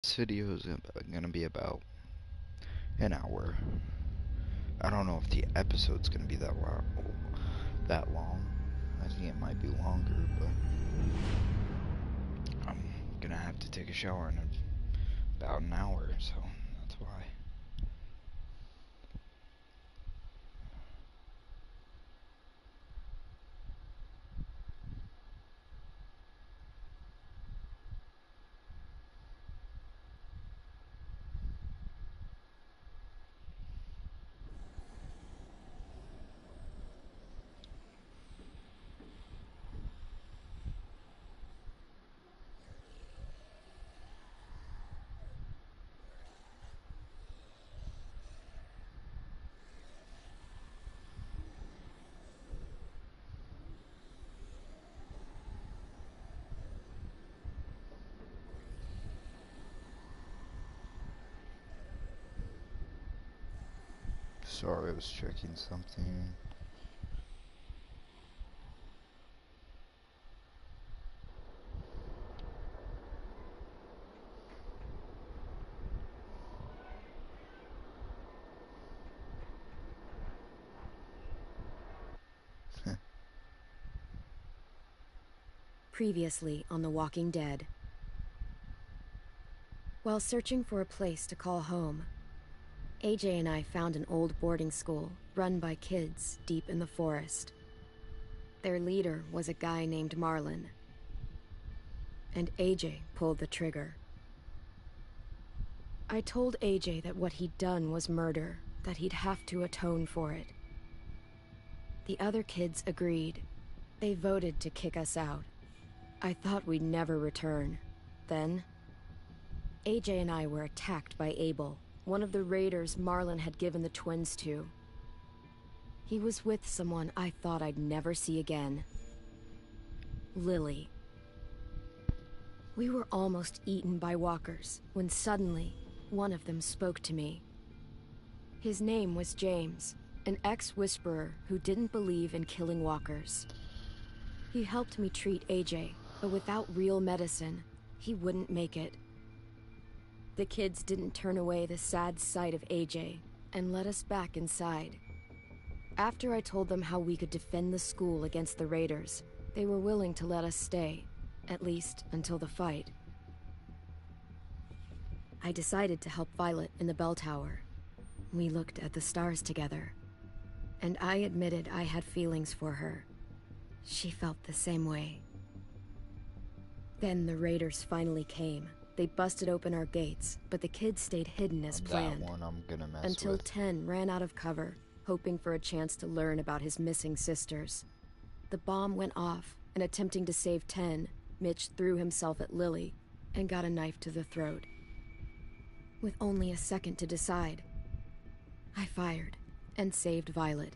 This video is gonna be about an hour. I don't know if the episode's gonna be that long. I think it might be longer, but I'm gonna have to take a shower in about an hour, so that's why. Sorry, I was checking something. Previously on The Walking Dead. While searching for a place to call home, AJ and I found an old boarding school run by kids deep in the forest. Their leader was a guy named Marlon, and AJ pulled the trigger. I told AJ that what he'd done was murder, that he'd have to atone for it. The other kids agreed. They voted to kick us out. I thought we'd never return. Then, AJ and I were attacked by Abel, one of the raiders Marlon had given the twins to. He was with someone I thought I'd never see again. Lily. We were almost eaten by walkers when suddenly one of them spoke to me. His name was James, an ex-whisperer who didn't believe in killing walkers. He helped me treat AJ, but without real medicine, he wouldn't make it. The kids didn't turn away the sad sight of AJ and let us back inside. After I told them how we could defend the school against the raiders, they were willing to let us stay, at least until the fight. I decided to help Violet in the bell tower. We looked at the stars together, and I admitted I had feelings for her. She felt the same way. Then the raiders finally came. They busted open our gates, but the kids stayed hidden as planned. That one I'm gonna mess until with. Ten ran out of cover, hoping for a chance to learn about his missing sisters. The bomb went off, and attempting to save Ten, Mitch threw himself at Lily and got a knife to the throat. With only a second to decide, I fired and saved Violet.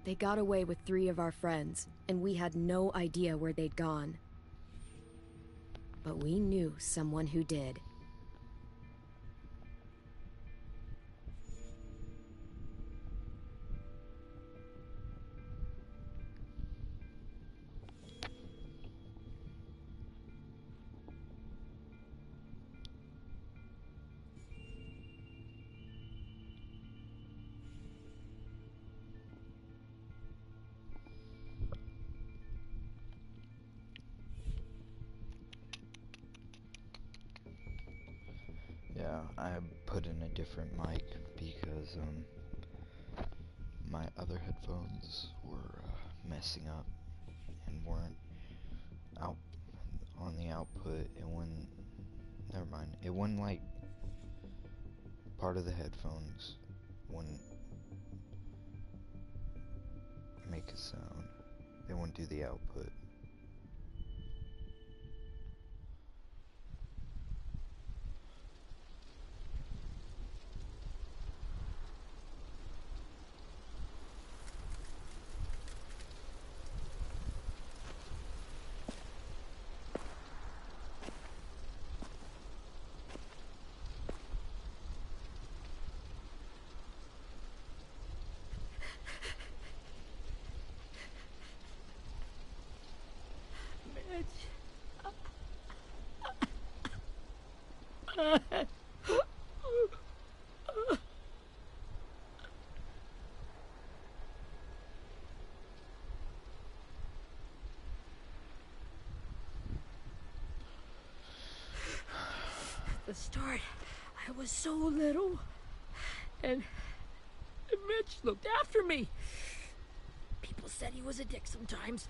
They got away with 3 of our friends, and we had no idea where they'd gone. But we knew someone who did. Yeah, I put in a different mic because my other headphones were messing up and weren't out on the output. It wouldn't. Never mind. It wouldn't like part of the headphones wouldn't make a sound. They wouldn't do the output. At the start, I was so little, and Mitch looked after me. People said he was a dick sometimes,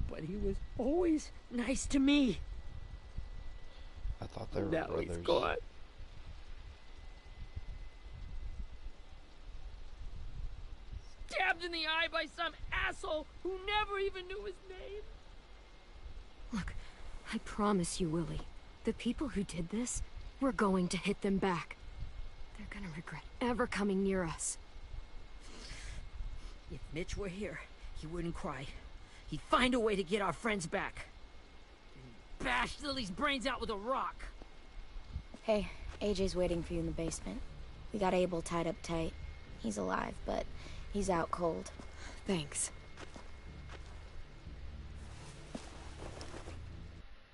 but he was always nice to me. I thought they were Now brothers. he's gone. Stabbed in the eye by some asshole who never even knew his name. Look, I promise you, Willie, the people who did this, we're going to hit them back. They're gonna regret ever coming near us. If Mitch were here, he wouldn't cry. He'd find a way to get our friends back. And bash Lily's brains out with a rock. Hey, AJ's waiting for you in the basement. We got Abel tied up tight. He's alive, but he's out cold. Thanks.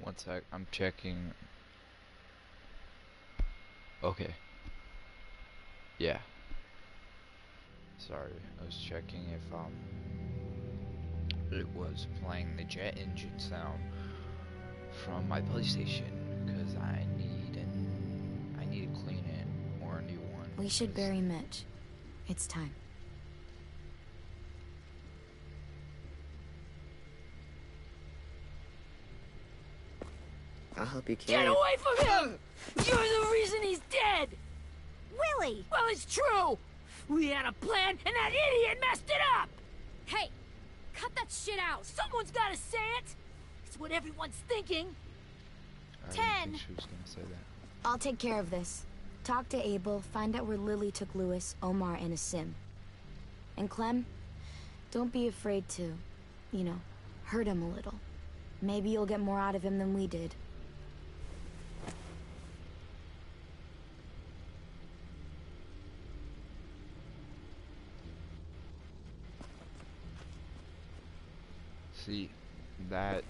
One sec, I'm checking. Okay. Yeah. Sorry, I was checking if it was playing the jet engine sound from my PlayStation, because I need to clean it or a new one. We should bury Mitch. It's time. I'll help you carry Get it. away from him! You're the reason he's dead! Willie! Well, it's true! We had a plan, and that idiot messed it up! Hey! Cut that shit out! Someone's gotta say it! It's what everyone's thinking. I didn't 10. think she was gonna say that. I'll take care of this. Talk to Abel, find out where Lily took Lewis, Omar, and a sim. And Clem, don't be afraid to, you know, hurt him a little. Maybe you'll get more out of him than we did. See, that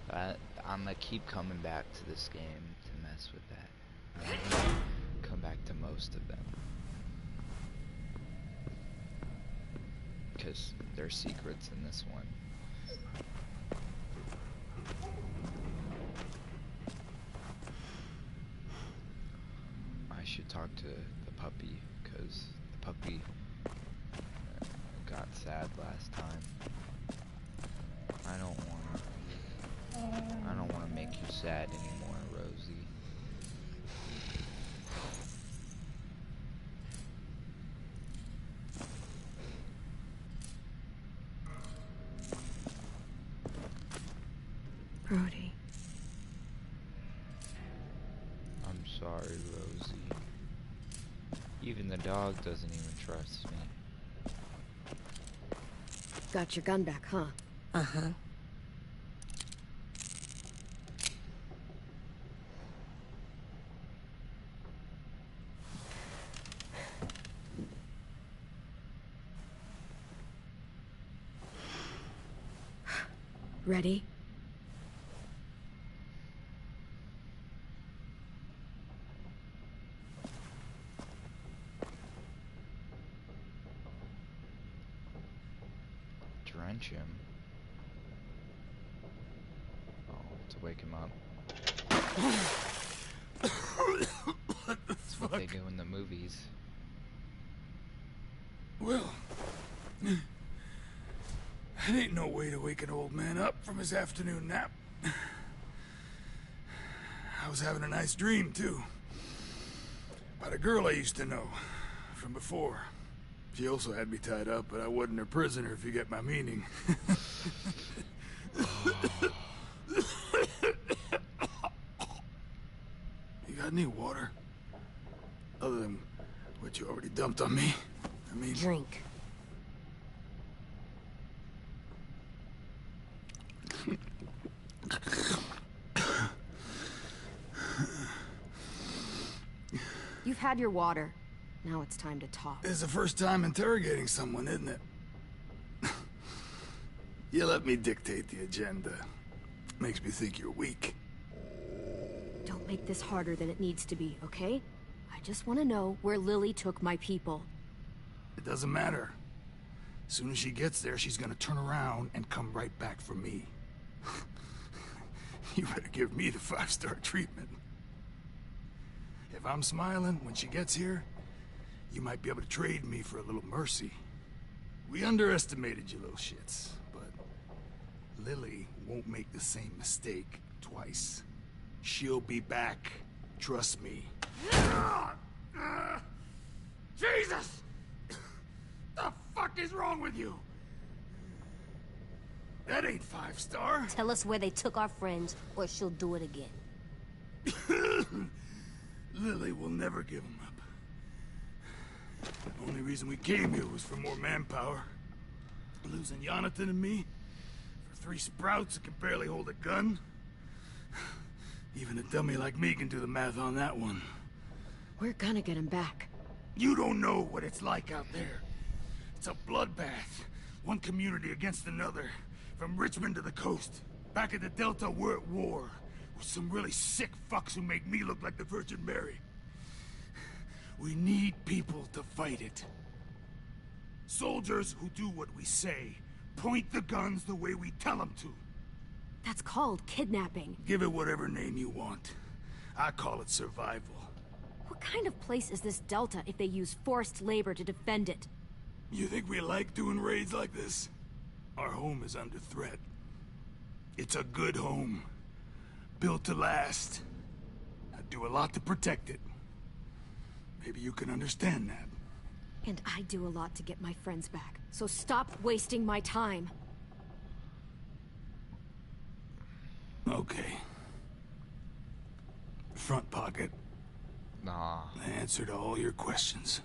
I'm gonna keep coming back to this game to mess with that. I'm gonna come back to most of them, because there's secrets in this one. I should talk to the puppy, because the puppy got sad last time. I don't wanna make you sad anymore, Rosie. Brody. I'm sorry, Rosie. Even the dog doesn't even trust me. Got your gun back, huh? Uh-huh. Ready? Drench him. Oh, to wake him up. That's what they do in the movies. Well, that ain't no way to wake an old man up from his afternoon nap. I was having a nice dream, too. About a girl I used to know from before. She also had me tied up, but I wasn't her prisoner, if you get my meaning. You got any water? Other than what you already dumped on me? I mean... Drink. You've had your water. Now it's time to talk. It's the first time interrogating someone, isn't it? You let me dictate the agenda. Makes me think you're weak. Don't Don't make this harder than it needs to be, okay? I just want to know where Lily took my people. It doesn't matter. As soon as she gets there, she's gonna turn around and come right back for me. You better give me the 5-star treatment. If I'm smiling when she gets here, you might be able to trade me for a little mercy. We underestimated you little shits, but Lily won't make the same mistake twice. She'll be back. Trust me. Jesus! The fuck is wrong with you? That ain't 5-star. Tell us where they took our friends, or she'll do it again. Lily will never give them up. The only reason we came here was for more manpower. Losing Jonathan and me for 3 sprouts that can barely hold a gun. Even a dummy like me can do the math on that one. We're gonna get him back. You don't know what it's like out there. It's a bloodbath. One community against another. From Richmond to the coast. Back at the Delta, we're at war. With some really sick fucks who make me look like the Virgin Mary. We need people to fight it. Soldiers who do what we say. Point the guns the way we tell them to. That's called kidnapping. Give it whatever name you want. I call it survival. What kind of place is this Delta if they use forced labor to defend it? You think we like doing raids like this? Our home is under threat. It's a good home. Built to last. I do a lot to protect it. Maybe you can understand that. And I do a lot to get my friends back. So stop wasting my time. Okay. Front pocket. Nah. The answer to all your questions.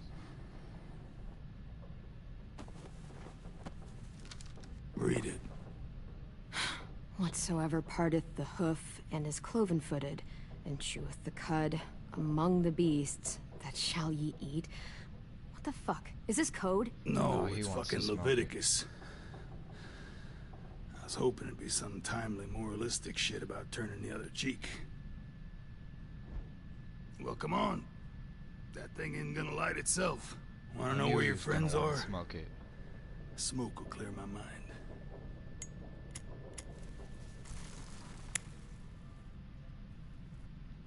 Read it. Whatsoever parteth the hoof and is cloven-footed, and cheweth the cud among the beasts, that shall ye eat. What the fuck? Is this code? No, he it's wants to fucking smoke it. Leviticus. I was hoping it'd be some timely, moralistic shit about turning the other cheek. Well, come on. That thing ain't gonna light itself. Wanna know Knew where he your was gonna friends wanna are? Smoke it. Smoke will clear my mind.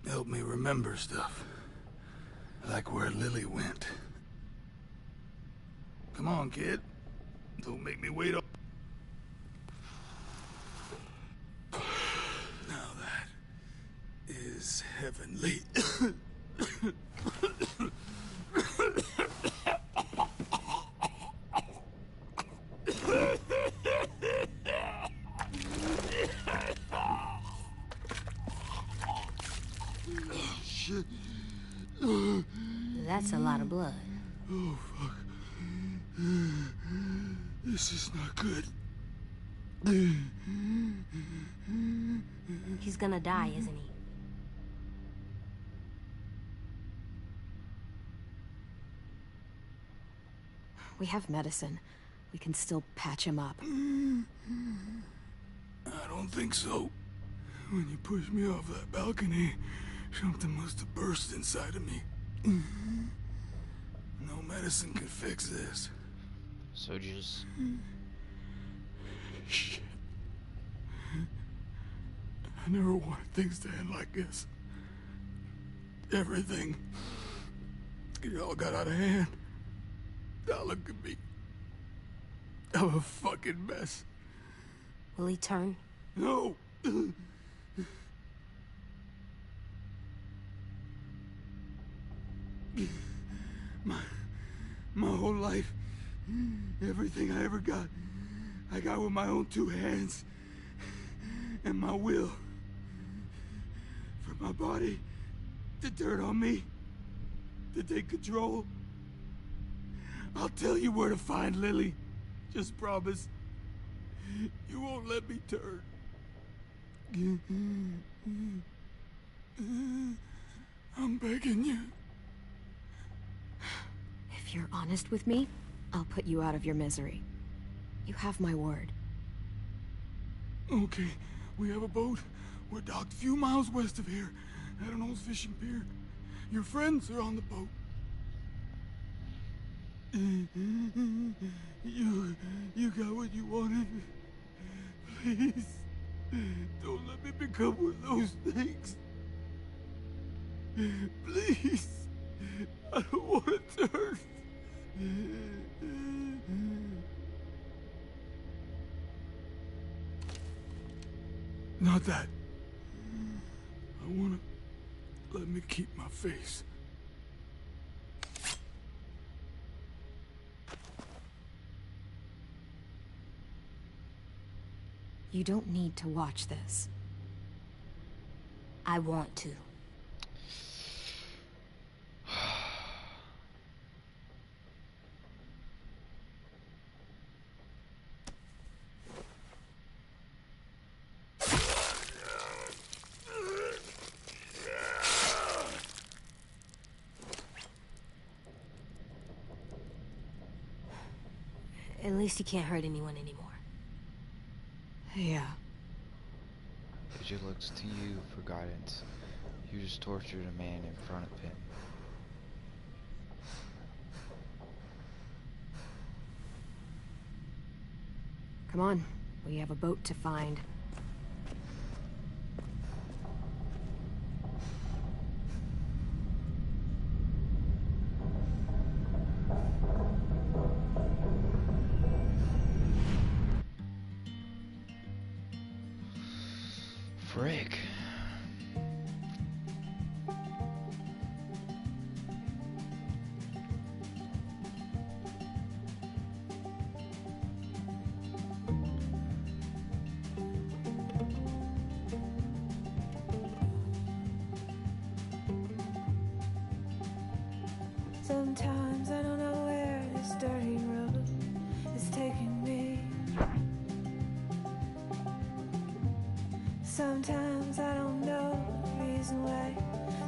Help me remember stuff. Like where Lily went. Come on, kid. Don't make me wait up. Now that is heavenly. Shit. That's a lot of blood. Oh, fuck. This is not good. He's gonna die, isn't he? We have medicine. We can still patch him up. I don't think so. When you pushed me off that balcony, something must have burst inside of me. No medicine could fix this. So just... Shit. I never wanted things to end like this. Everything. It all got out of hand. Now look at me. I'm a fucking mess. Will he turn? No! My whole life, everything I ever got, I got with my own 2 hands and my will. For my body to turn on me, to take control. I'll tell you where to find Lily. Just promise you won't let me turn. I'm begging you. If you're honest with me, I'll put you out of your misery. You have my word. Okay, we have a boat. We're docked a few miles west of here. at an old fishing pier. Your friends are on the boat. You got what you wanted. Please, don't let me become one of those things. Please, I don't want to turn. Not that. I want to let me keep my face. You don't need to watch this. I want to. At least he can't hurt anyone anymore. Yeah. Bridget looks to you for guidance. You just tortured a man in front of him. Come on. We have a boat to find. Frick. Sometimes I don't know where this dirty road is taking me. Sometimes I don't know the reason why.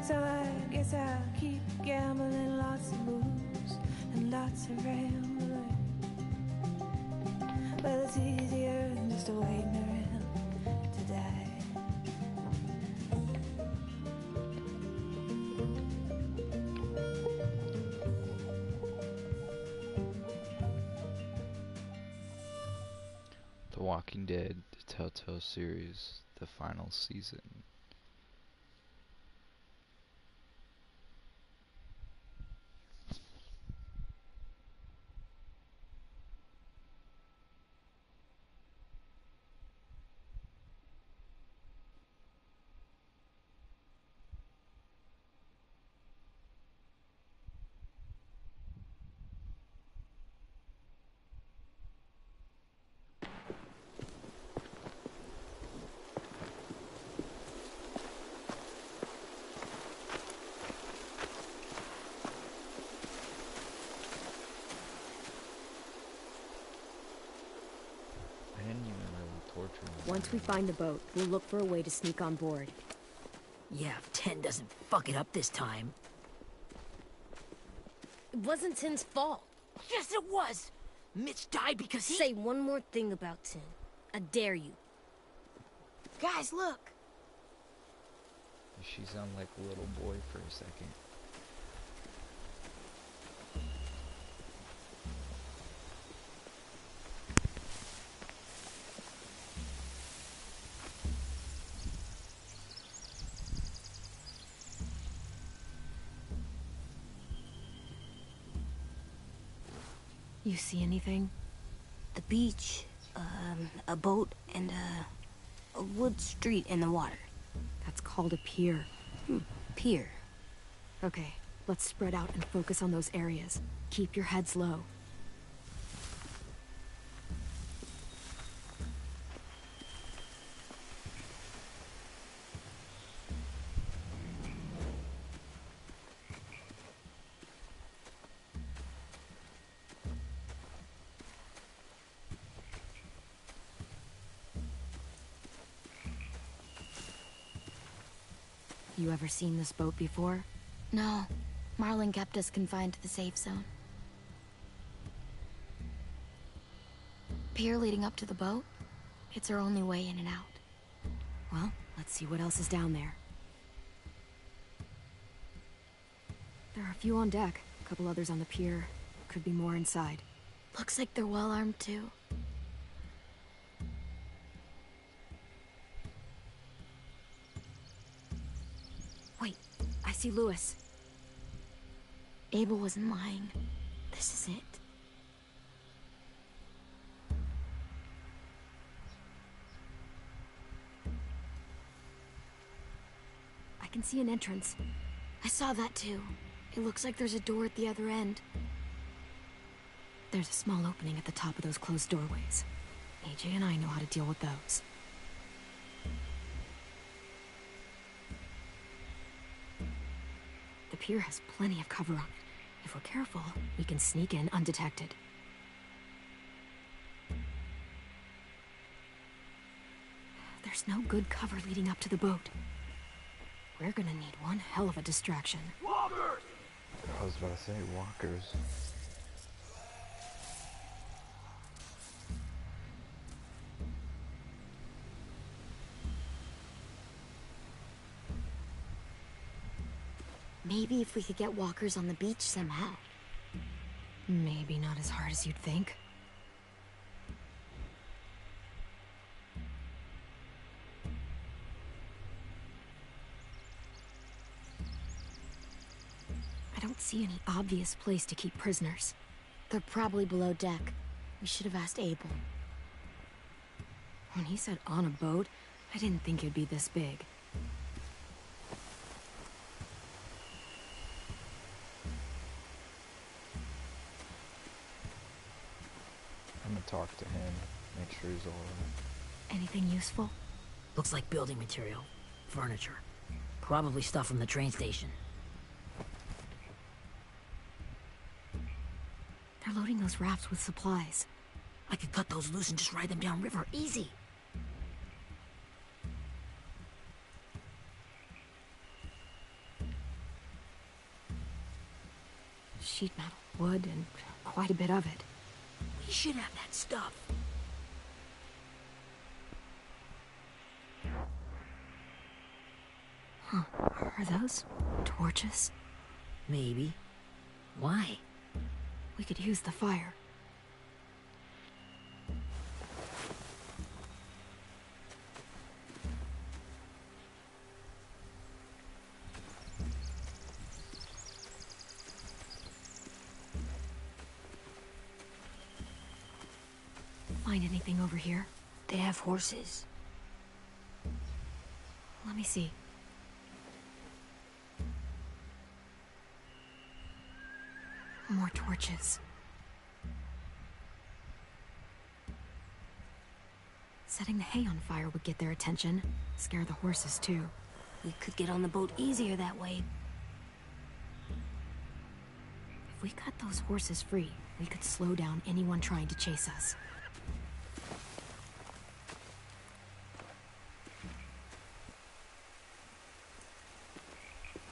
So I guess I'll keep gambling, lots of moves and lots of rambling. Well, it's easier than just waiting around to die. The Walking Dead, the Telltale series, the final season. I didn't even really torture him. Once we find the boat, we'll look for a way to sneak on board. Yeah, if 10 doesn't fuck it up this time. It wasn't Tin's fault. Yes, it was! Mitch died because he... Say one more thing about Tin. I dare you. Guys, look! She sounded like a little boy for a second. You see anything? The beach, a boat, and a wood street in the water. That's called a pier. Pier. Okay, let's spread out and focus on those areas. Keep your heads low. You ever seen this boat before? No. Marlon kept us confined to the safe zone. Pier leading up to the boat? It's our only way in and out. Well, let's see what else is down there. A few on deck, a couple others on the pier. Could be more inside. Looks like they're well armed too. Wait, I see Lewis. Abel wasn't lying. This is it. I can see an entrance. I saw that too. It looks like there's a door at the other end. There's a small opening at the top of those closed doorways. AJ and I know how to deal with those. The pier has plenty of cover on it. If we're careful, we can sneak in undetected. There's no good cover leading up to the boat. We're gonna need one hell of a distraction. Walkers! I was about to say walkers. Maybe if we could get walkers on the beach somehow. Maybe not as hard as you'd think. I don't see any obvious place to keep prisoners. They're probably below deck. We should have asked Abel. When he said on a boat, I didn't think it'd be this big. I'm gonna talk to him, make sure he's alright. Anything useful? Looks like building material. Furniture. Probably stuff from the train station. They're loading those rafts with supplies. I could cut those loose and just ride them downriver. Easy. Sheet metal, wood, and quite a bit of it. We should have that stuff. Huh. Are those torches? Maybe. Why? We could use the fire. Find anything over here? They have horses. Let me see. More torches. Setting the hay on fire would get their attention. Scare the horses, too. We could get on the boat easier that way. If we cut those horses free, we could slow down anyone trying to chase us.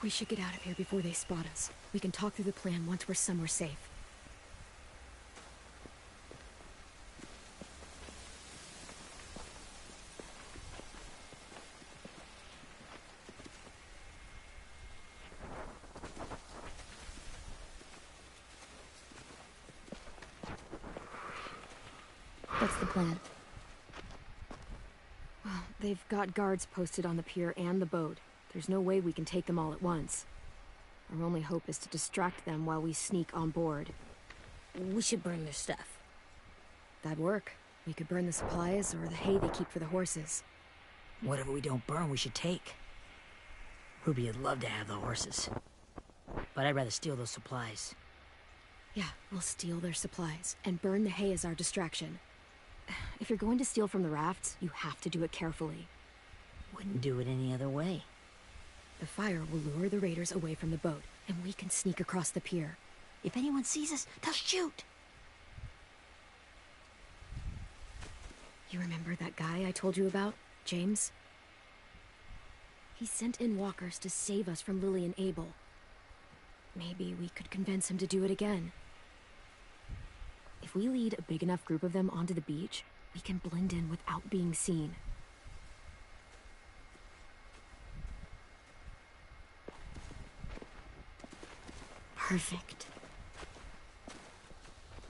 We should get out of here before they spot us. We can talk through the plan once we're somewhere safe. What's the plan? Well, they've got guards posted on the pier and the boat. There's no way we can take them all at once. Our only hope is to distract them while we sneak on board. We should burn their stuff. That'd work. We could burn the supplies or the hay they keep for the horses. Whatever we don't burn, we should take. Ruby would love to have the horses. But I'd rather steal those supplies. Yeah, we'll steal their supplies and burn the hay as our distraction. If you're going to steal from the rafts, you have to do it carefully. Wouldn't do it any other way. The fire will lure the raiders away from the boat, and we can sneak across the pier. If anyone sees us, they'll shoot. You remember that guy I told you about? James? He sent in walkers to save us from Lily and Abel. Maybe we could convince him to do it again. If we lead a big enough group of them onto the beach, we can blend in without being seen. Perfect.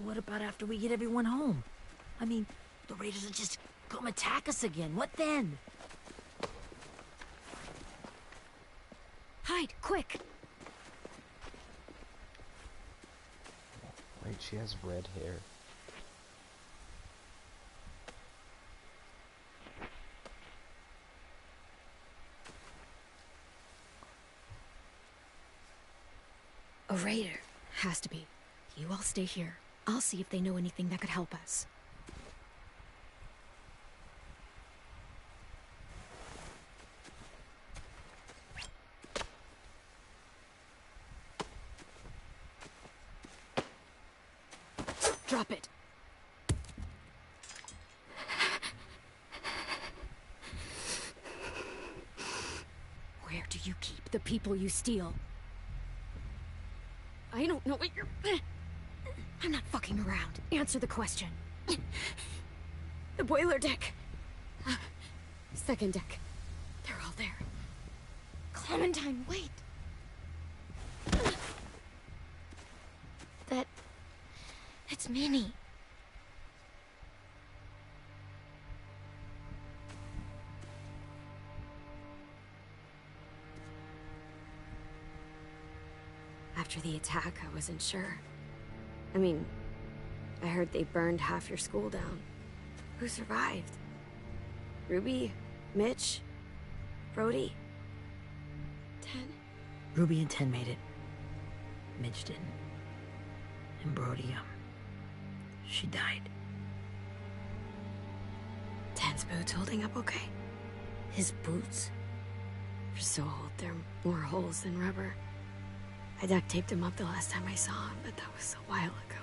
What about after we get everyone home? I mean, the raiders will just come attack us again. What then? Hide, quick! Wait, she has red hair. A raider. Has to be. You all stay here. I'll see if they know anything that could help us. Drop it. Where do you keep the people you steal? I don't know what you're... I'm not fucking around. Answer the question. The boiler deck. Second deck. They're all there. Clementine, wait. It's Minnie. After the attack, I wasn't sure. I mean, I heard they burned half your school down. Who survived? Ruby? Mitch? Brody? Ten? Ruby and Ten made it. Mitch didn't. And Brody, she died. Ten's boots holding up okay? His boots? They're so old, there are more holes than rubber. I duct taped him up the last time I saw him, but that was a while ago.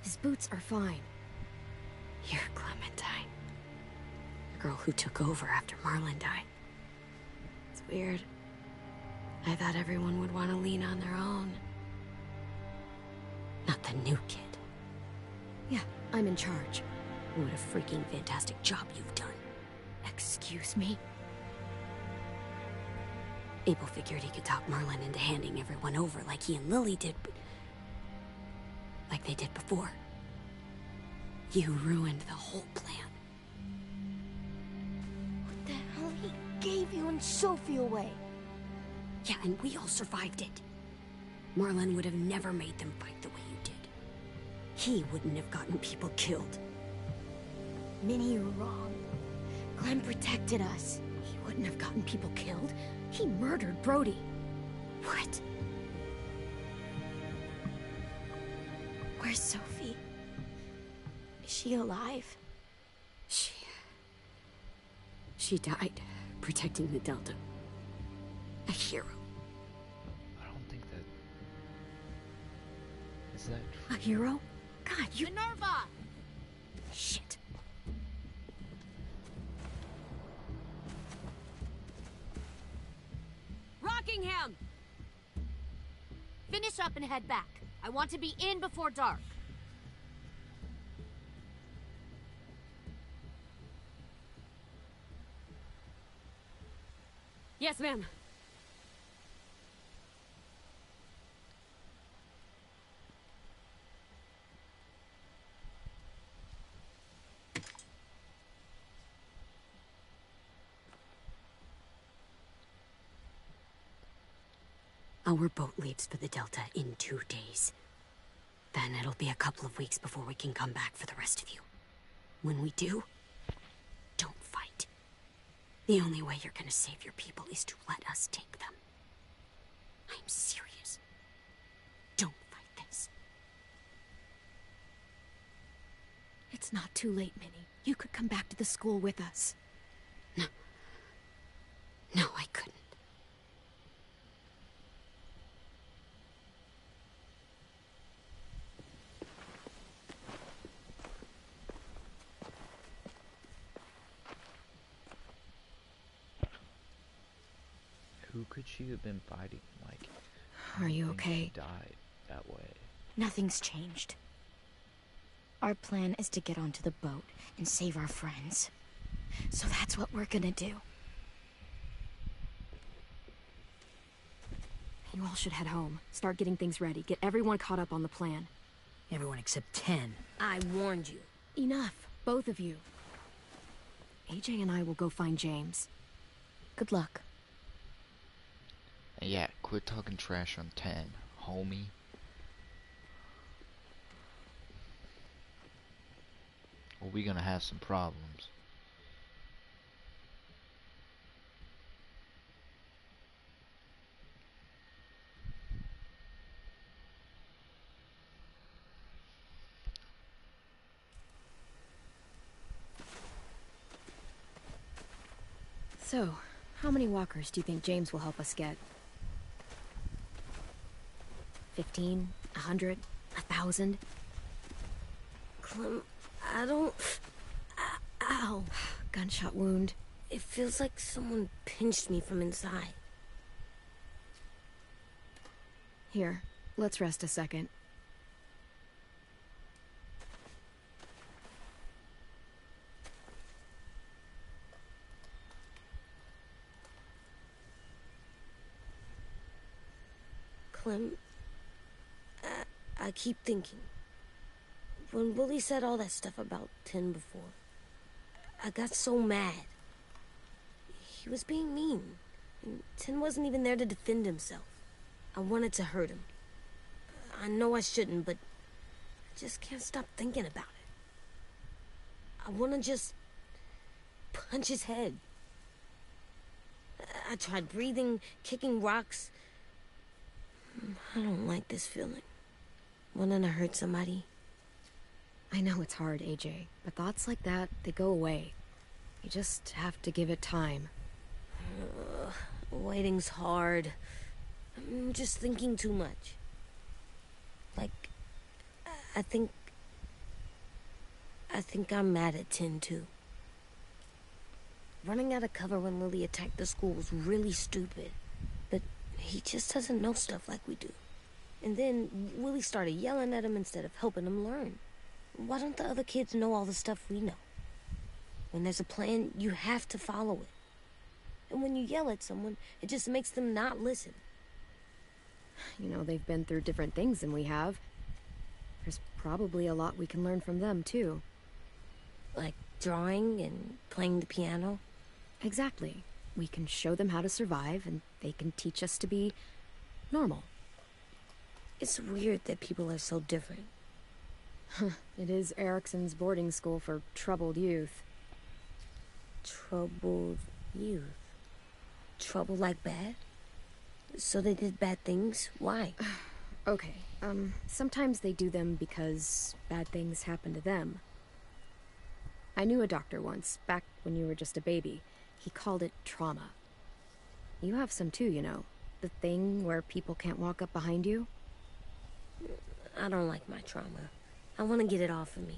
His boots are fine. You're Clementine. The girl who took over after Marlon died. It's weird. I thought everyone would want to lean on their own. Not the new kid. Yeah, I'm in charge. What a freaking fantastic job you've done. Excuse me? Abel figured he could talk Marlon into handing everyone over like he and Lily did, but... like they did before. You ruined the whole plan. What the hell? He gave you and Sophie away. Yeah, and we all survived it. Marlon would have never made them fight the way you did. He wouldn't have gotten people killed. Minnie, you're wrong. Clem protected us. He wouldn't have gotten people killed. He murdered Brody. What? Where's Sophie? Is she alive? She died protecting the Delta. A hero. I don't think that... Is that A hero? God, you... Minerva! Shit. Rockingham! Finish up and head back. I want to be in before dark. Yes, ma'am. Our boat leaves for the Delta in 2 days. Then it'll be a couple of weeks before we can come back for the rest of you. When we do, don't fight. The only way you're gonna save your people is to let us take them. I'm serious. Don't fight this. It's not too late, Minnie. You could come back to the school with us. No. No, I couldn't. Who could she have been fighting? Like, Are you I think okay? She died that way. Nothing's changed. Our plan is to get onto the boat and save our friends. So that's what we're gonna do. You all should head home. Start getting things ready. Get everyone caught up on the plan. Everyone except 10. I warned you. Enough, both of you. AJ and I will go find James. Good luck. Yeah, quit talking trash on 10, homie. Or we gonna have some problems. So, how many walkers do you think James will help us get? 15? 100? 1,000? Clem, I don't... Ow. Gunshot wound. It feels like someone pinched me from inside. Here, let's rest a second. Clem, I keep thinking. When Willie said all that stuff about 10 before, I got so mad. He was being mean, and 10 wasn't even there to defend himself. I wanted to hurt him. I know I shouldn't, but I just can't stop thinking about it. I want to just punch his head. I tried breathing, kicking rocks. I don't like this feeling. Wanting to hurt somebody. I know it's hard, AJ, but thoughts like that, they go away. You just have to give it time. Waiting's hard. I'm just thinking too much. Like, I think I'm mad at 10 too. Running out of cover when Lily attacked the school was really stupid. But he just doesn't know stuff like we do. And then Willie started yelling at him instead of helping him learn. Why don't the other kids know all the stuff we know? When there's a plan, you have to follow it. And when you yell at someone, it just makes them not listen. You know, they've been through different things than we have. There's probably a lot we can learn from them, too. Like drawing and playing the piano? Exactly. We can show them how to survive, and they can teach us to be normal. It's weird that people are so different. It is Erickson's boarding school for troubled youth. Troubled youth? Trouble like bad? So they did bad things? Why? Okay, sometimes they do them because bad things happen to them. I knew a doctor once, back when you were just a baby. He called it trauma. You have some too, you know. The thing where people can't walk up behind you. I don't like my trauma. I want to get it off of me.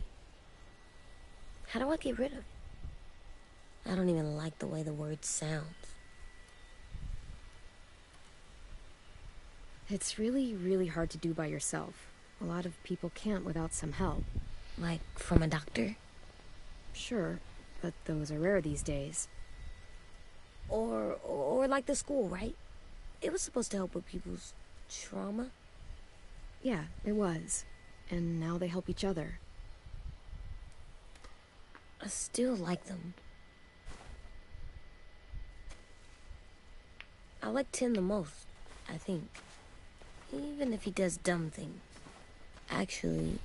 How do I get rid of it? I don't even like the way the word sounds. It's really, really hard to do by yourself. A lot of people can't without some help. Like from a doctor? Sure, but those are rare these days. Or like the school, right? It was supposed to help with people's trauma. Yeah, it was. And now they help each other. I still like them. I like 10 the most, I think. Even if he does dumb things. Actually,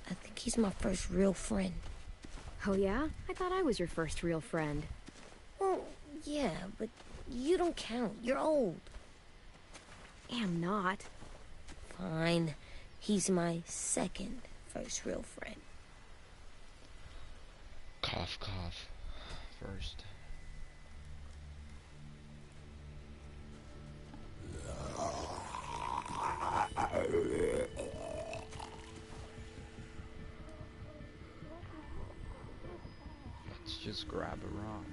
I think he's my first real friend. Oh yeah? I thought I was your first real friend. Well, yeah, but you don't count. You're old. I'm not. Fine. He's my second first real friend. Cough, cough. First. Let's just grab a rock.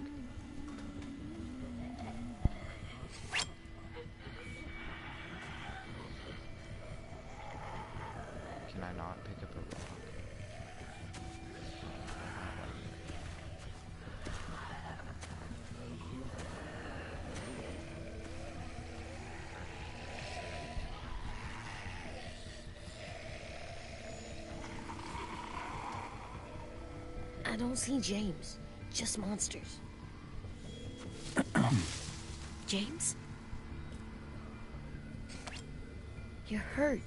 Can I not pick up a rock? I don't see James. Just monsters. James? You're hurt.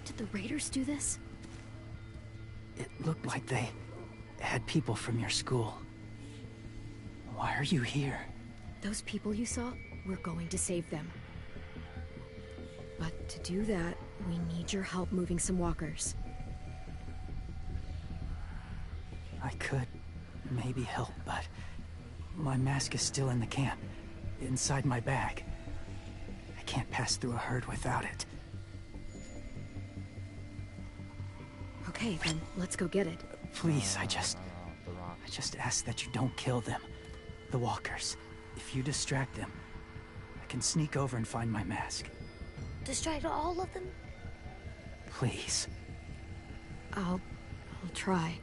Did the raiders do this? It looked like they had people from your school. Why are you here? Those people you saw, we're going to save them. But to do that, we need your help moving some walkers. I could maybe help, but my mask is still in the camp, inside my bag. I can't pass through a herd without it. Okay, then let's go get it. Please, I just ask that you don't kill them. The walkers. If you distract them, I can sneak over and find my mask. Distract all of them? Please. I'll try.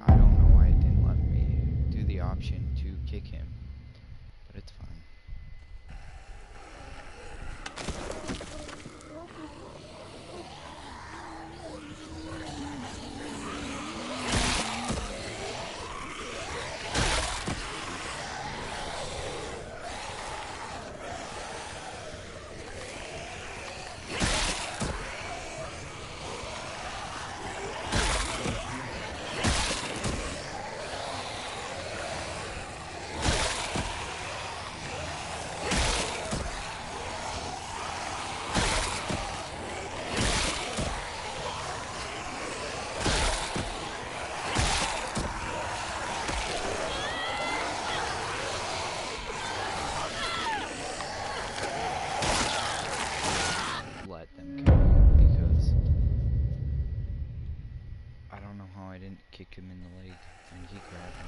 I don't know why it didn't let me do the option to kick him, but it's fine. Let them kill him because I don't know how I didn't kick him in the leg and he grabbed him.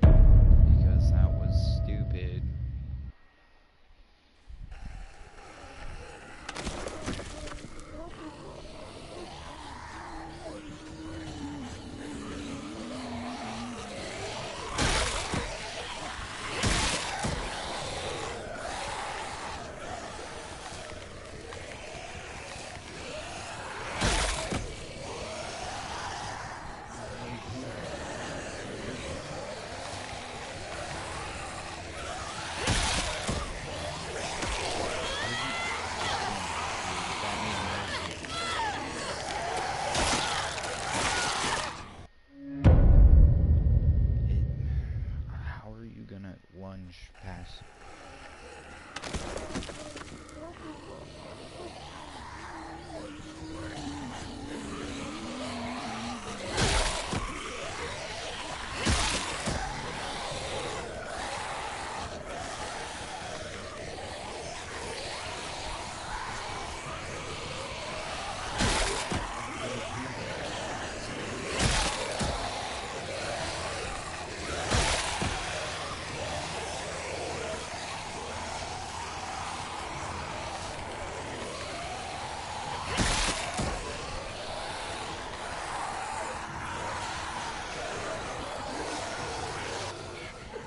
Because that was stupid. How are you gonna lunge past?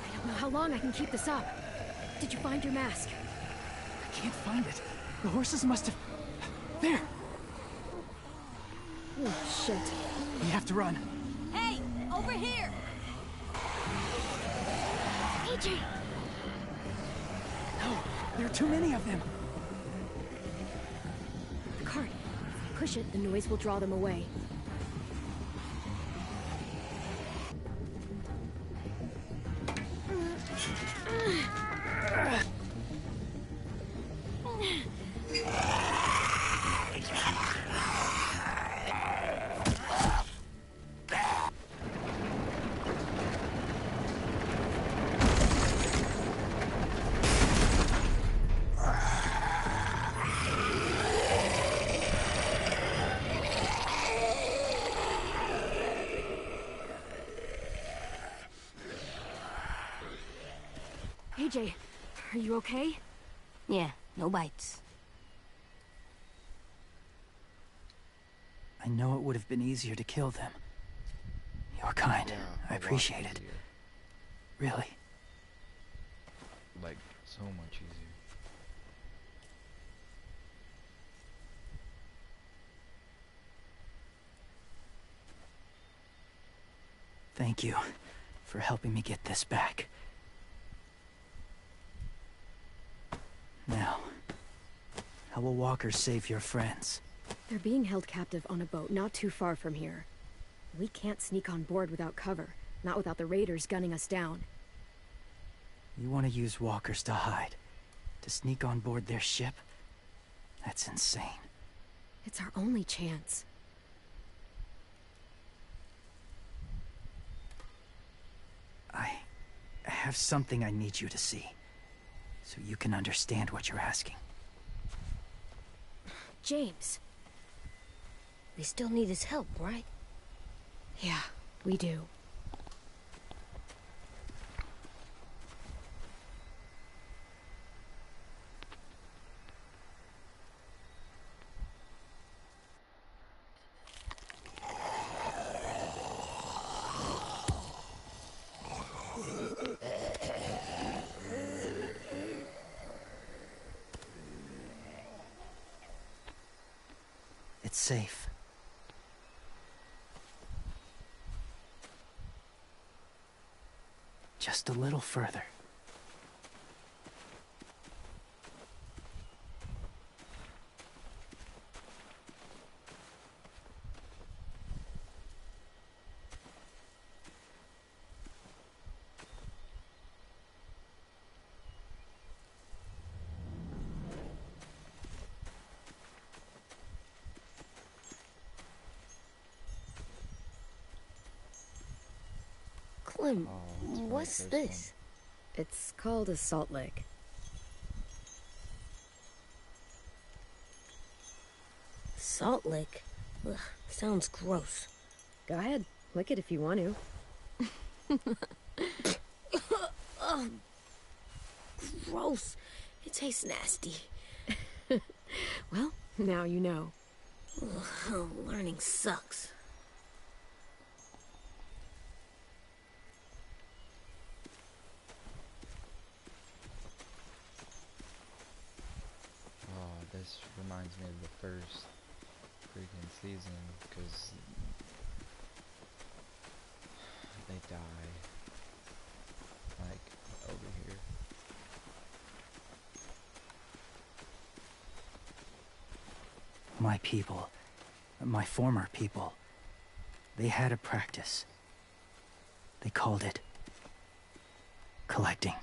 I don't know how long I can keep this up. Did you find your mask? I can't find it. The horses must have... There! Oh, shit. We have to run. Hey, over here! AJ! No, There are too many of them. The cart. If I push it, the noise will draw them away. AJ, are you okay? Yeah, no bites. I know it would have been easier to kill them. You're kind. Yeah, I a lot appreciate it. easier. Really. Like, so much easier. Thank you for helping me get this back. Now, how will walkers save your friends? They're being held captive on a boat not too far from here. We can't sneak on board without cover, not without the raiders gunning us down. You want to use walkers to hide? To sneak on board their ship? That's insane. It's our only chance. I have something I need you to see, so you can understand what you're asking. James. We still need his help, right? Yeah, we do. It's safe. Just a little further. Clem, Oh, that's my what's first this? It's called a salt lick. Salt lick? Ugh, sounds gross. Go ahead, lick it if you want to. Ugh, gross. It tastes nasty. Well, now you know. Ugh, learning sucks. Oh, this reminds me of the first freaking season, because they die, like, over here. My people, my former people, they had a practice. They called it collecting.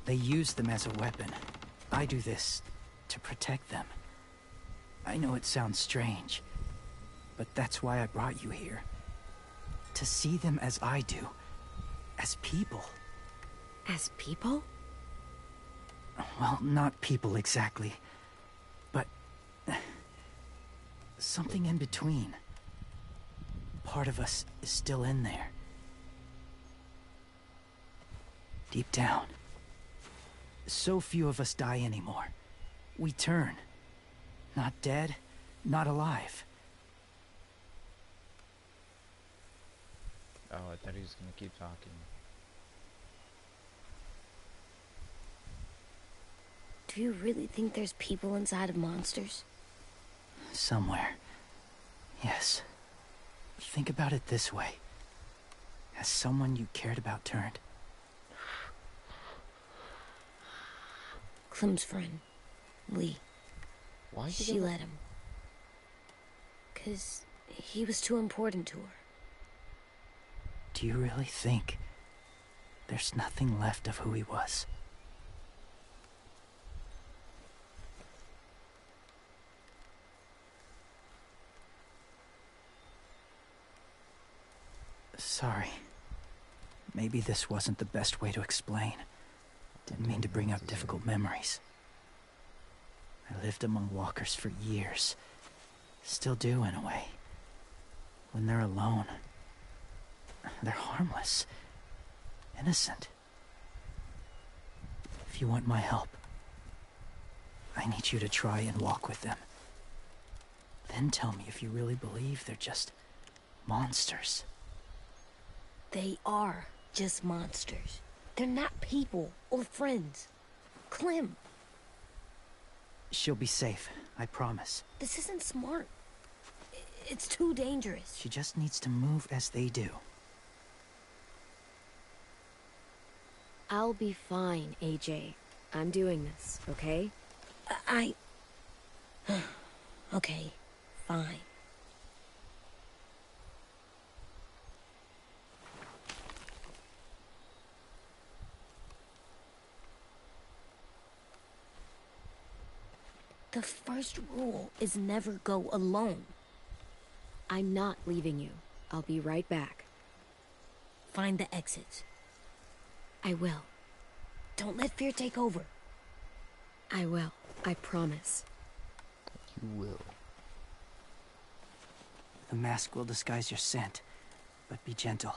They use them as a weapon. I do this to protect them. I know it sounds strange, but that's why I brought you here. To see them as I do. As people. As people? Well, not people exactly, but something in between. Part of us is still in there. Deep down. So few of us die anymore. We turn. Not dead, not alive. Oh, I thought he was gonna keep talking. Do you really think there's people inside of monsters? Somewhere. Yes. Think about it this way. Has someone you cared about turned? Clem's friend, Lee. Why did She let him. 'Cause he was too important to her. Do you really think there's nothing left of who he was? Sorry. Maybe this wasn't the best way to explain. Didn't mean to bring up difficult memories. I lived among walkers for years. Still do, in a way. When they're alone, they're harmless. Innocent. If you want my help, I need you to try and walk with them. Then tell me if you really believe they're just monsters. They are just monsters. They're not people or friends. Clem, She'll be safe, I promise. this isn't smart. It's too dangerous. She just needs to move as they do. I'll be fine, AJ. I'm doing this, okay? Okay, fine. The first rule is never go alone. I'm not leaving you. I'll be right back. Find the exits. I will. Don't let fear take over. I will. I promise. You will. The mask will disguise your scent, but be gentle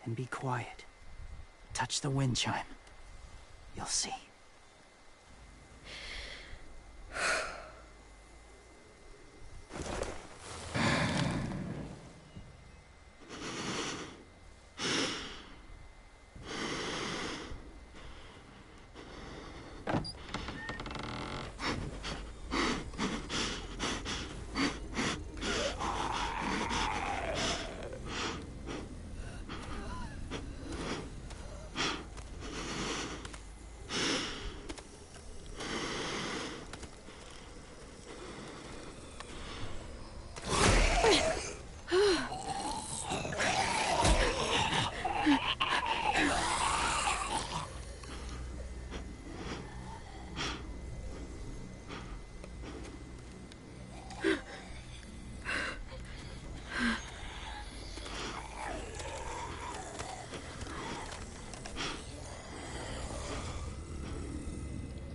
and be quiet. Touch the wind chime. You'll see.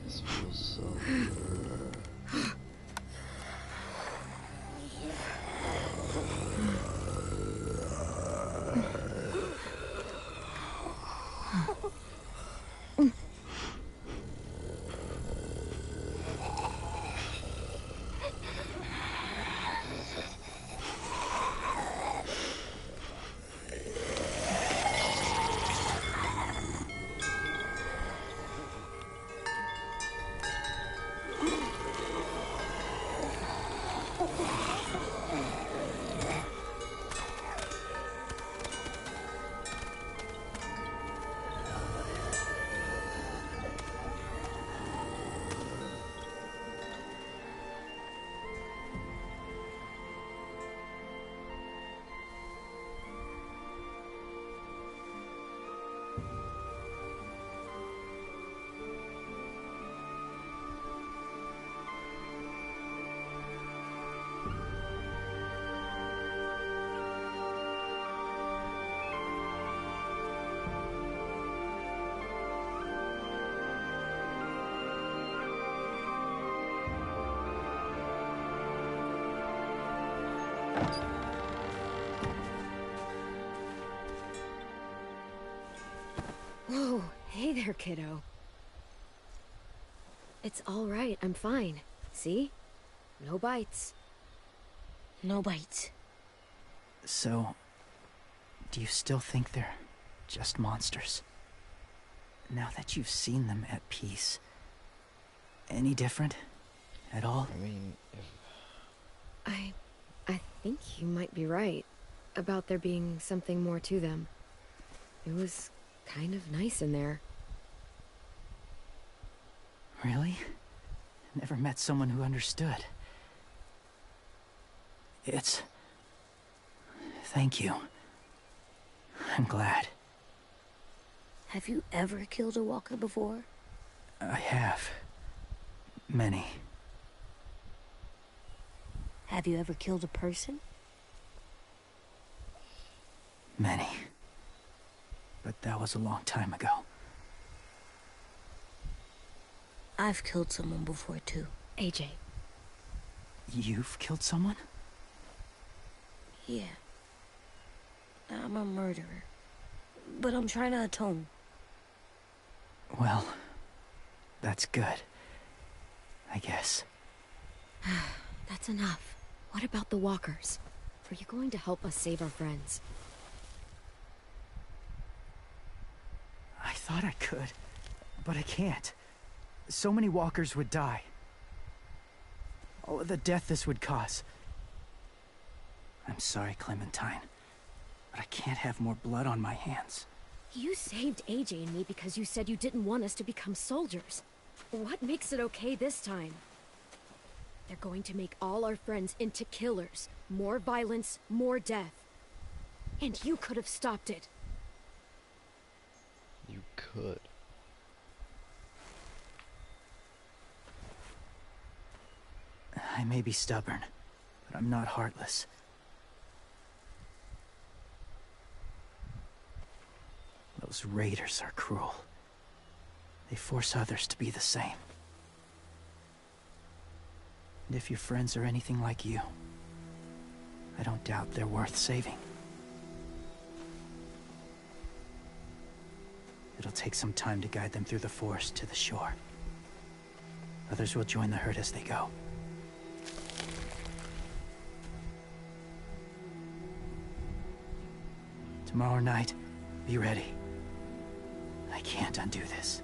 This feels so... Whoa, hey there, kiddo. It's all right, I'm fine. See? No bites. No bites. So, do you still think they're just monsters? Now that you've seen them at peace, any different? At all? I mean, if... I think you might be right about there being something more to them. It was kind of nice in there. Really? Never met someone who understood. Thank you. I'm glad. Have you ever killed a walker before? I have. Many. Have you ever killed a person? Many. But that was a long time ago. I've killed someone before, too. AJ. You've killed someone? Yeah. I'm a murderer. But I'm trying to atone. Well, that's good. I guess. That's enough. What about the walkers? Are you going to help us save our friends? I thought I could, but I can't. So many walkers would die. Oh, the death this would cause. I'm sorry, Clementine, but I can't have more blood on my hands. You saved AJ and me because you said you didn't want us to become soldiers. What makes it okay this time? They're going to make all our friends into killers. More violence, more death. And you could have stopped it. You could. I may be stubborn, but I'm not heartless. Those raiders are cruel. They force others to be the same. And if your friends are anything like you, I don't doubt they're worth saving. It'll take some time to guide them through the forest to the shore. Others will join the herd as they go. Tomorrow night, be ready. I can't undo this.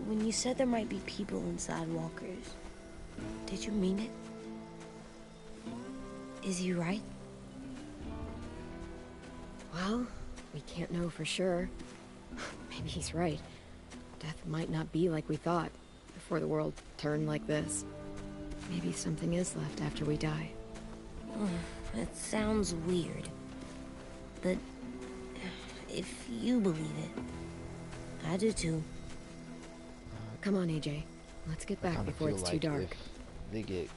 When you said there might be people inside walkers, did you mean it? Is he right? Well, we can't know for sure. Maybe he's right. Death might not be like we thought before the world turned like this. Maybe something is left after we die. It sounds weird. But if you believe it, I do too. Come on, AJ. Let's get back before it's too dark. You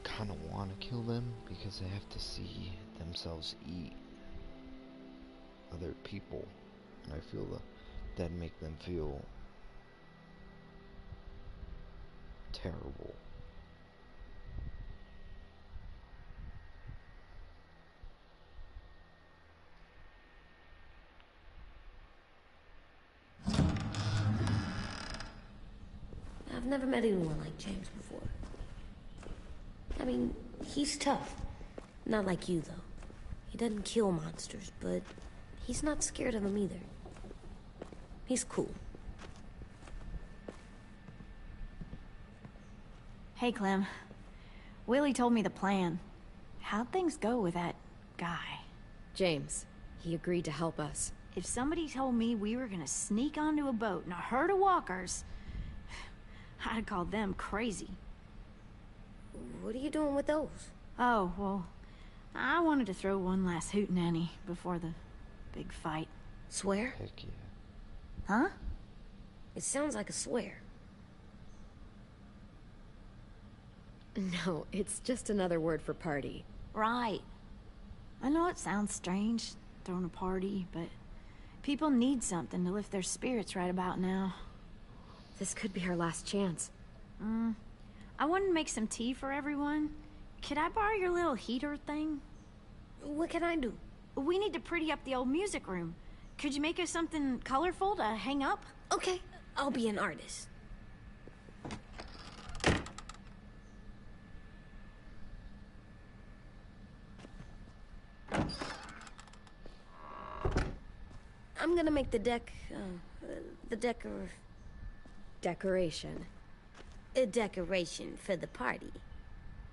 kind of want to kill them because they have to see themselves eat other people, and I feel that'd make them feel terrible. I've never met anyone like James before. I mean, he's tough. Not like you, though. He doesn't kill monsters, but he's not scared of them either. He's cool. Hey, Clem. Willie told me the plan. How'd things go with that guy? James. He agreed to help us. If somebody told me we were gonna sneak onto a boat in a herd of walkers, I'd have called them crazy. What are you doing with those? Oh, well, I wanted to throw one last hootenanny before the big fight. Swear? Heck yeah. Huh? It sounds like a swear. No, it's just another word for party. Right. I know it sounds strange, throwing a party, but people need something to lift their spirits right about now. This could be our last chance. I wanted to make some tea for everyone. Could I borrow your little heater thing? What can I do? We need to pretty up the old music room. Could you make us something colorful to hang up? Okay, I'll be an artist. I'm gonna make the Decoration. a decoration for the party.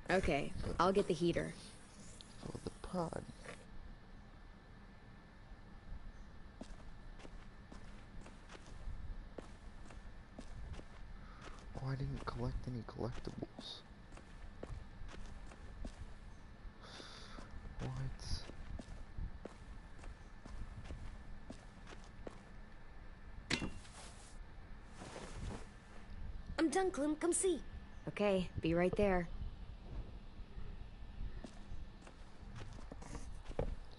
Okay, I'll get the heater. For the pod. Oh, I didn't collect any collectibles. What? I'm done, Clem. Come see. Okay, be right there.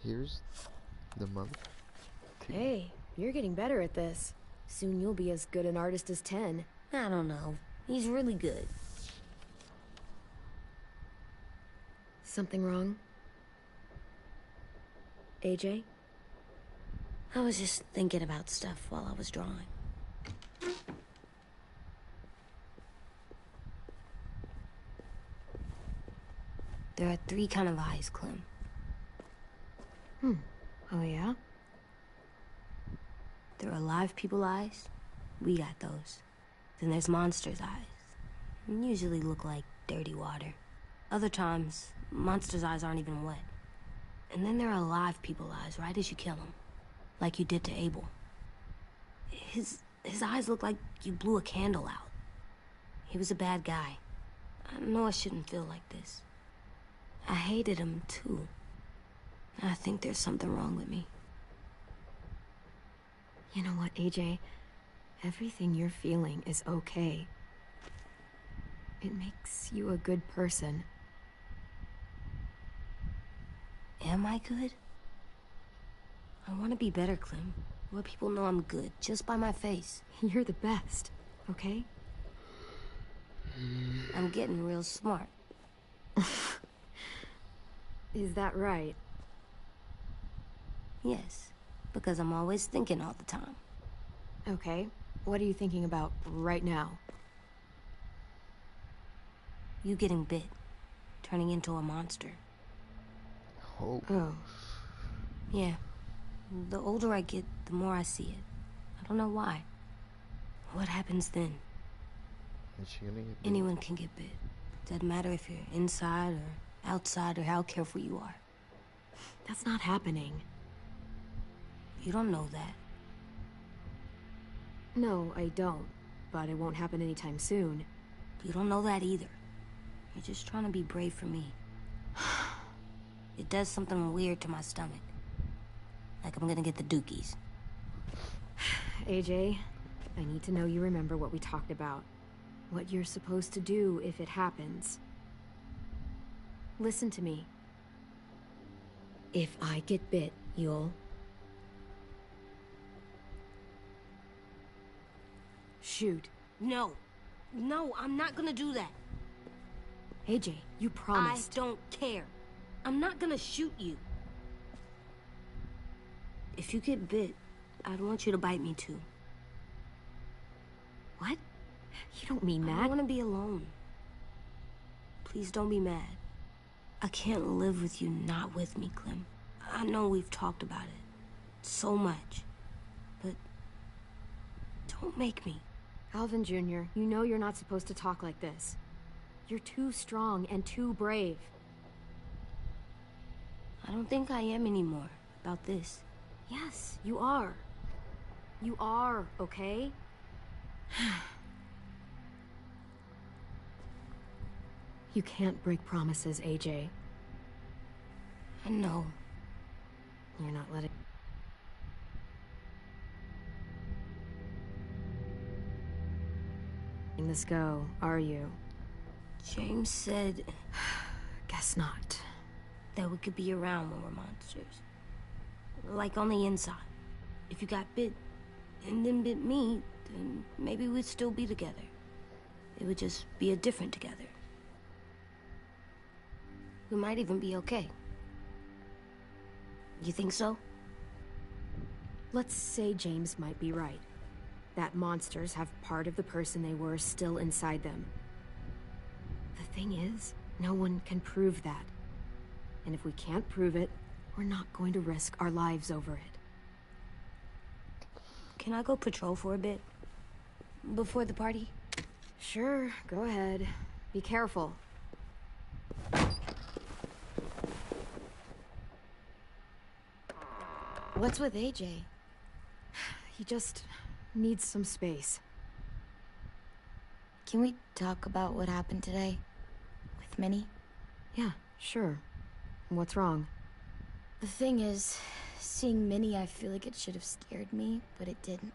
Here's the mother. Hey, you're getting better at this. Soon you'll be as good an artist as 10. I don't know. He's really good. Something wrong? AJ? I was just thinking about stuff while I was drawing. There are 3 kind of eyes, Clem. Oh yeah? There are live people eyes. We got those. Then there's monsters' eyes. Usually look like dirty water. Other times, monsters' eyes aren't even wet. And then there are live people eyes right as you kill them. Like you did to Abel. His eyes look like you blew a candle out. He was a bad guy. I know I shouldn't feel like this. I hated him too. I think there's something wrong with me. You know what, AJ? Everything you're feeling is okay. It makes you a good person. Am I good? I want to be better, Clem. Let people know I'm good, just by my face. You're the best, okay? I'm getting real smart. Is that right? Yes, because I'm always thinking all the time. Okay, what are you thinking about right now? You getting bit, turning into a monster. Oh. Oh. Yeah. The older I get, the more I see it. I don't know why. What happens then? Is she gonna get bit? Anyone can get bit. Doesn't matter if you're inside or outside or how careful you are. That's not happening. You don't know that. No, I don't. But it won't happen anytime soon. You don't know that either. You're just trying to be brave for me. It does something weird to my stomach. Like I'm gonna get the dookies. AJ, I need to know you remember what we talked about. What you're supposed to do if it happens. Listen to me. If I get bit, you'll... shoot. No. No, I'm not gonna do that. AJ, you promised. I don't care. I'm not gonna shoot you. If you get bit, I'd want you to bite me too. What? You don't mean that. I want to be alone. Please don't be mad. I can't live with you not with me, Clem. I know we've talked about it so much, but don't make me. Alvin Jr., you know you're not supposed to talk like this. You're too strong and too brave. I don't think I am anymore about this. Yes, you are. You are, okay? You can't break promises, AJ. I know. You're not letting this go, are you? James said... Guess not. that we could be around when we're monsters. Like on the inside. If you got bit and then bit me, then maybe we'd still be together. It would just be a different together. We might even be okay. You think so? Let's say James might be right. That monsters have part of the person they were still inside them. The thing is, no one can prove that. And if we can't prove it, we're not going to risk our lives over it. Can I go patrol for a bit? Before the party? Sure, go ahead. Be careful. What's with AJ? He just needs some space. Can we talk about what happened today? With Minnie? Yeah, sure. What's wrong? The thing is, seeing Minnie, I feel like it should have scared me, but it didn't.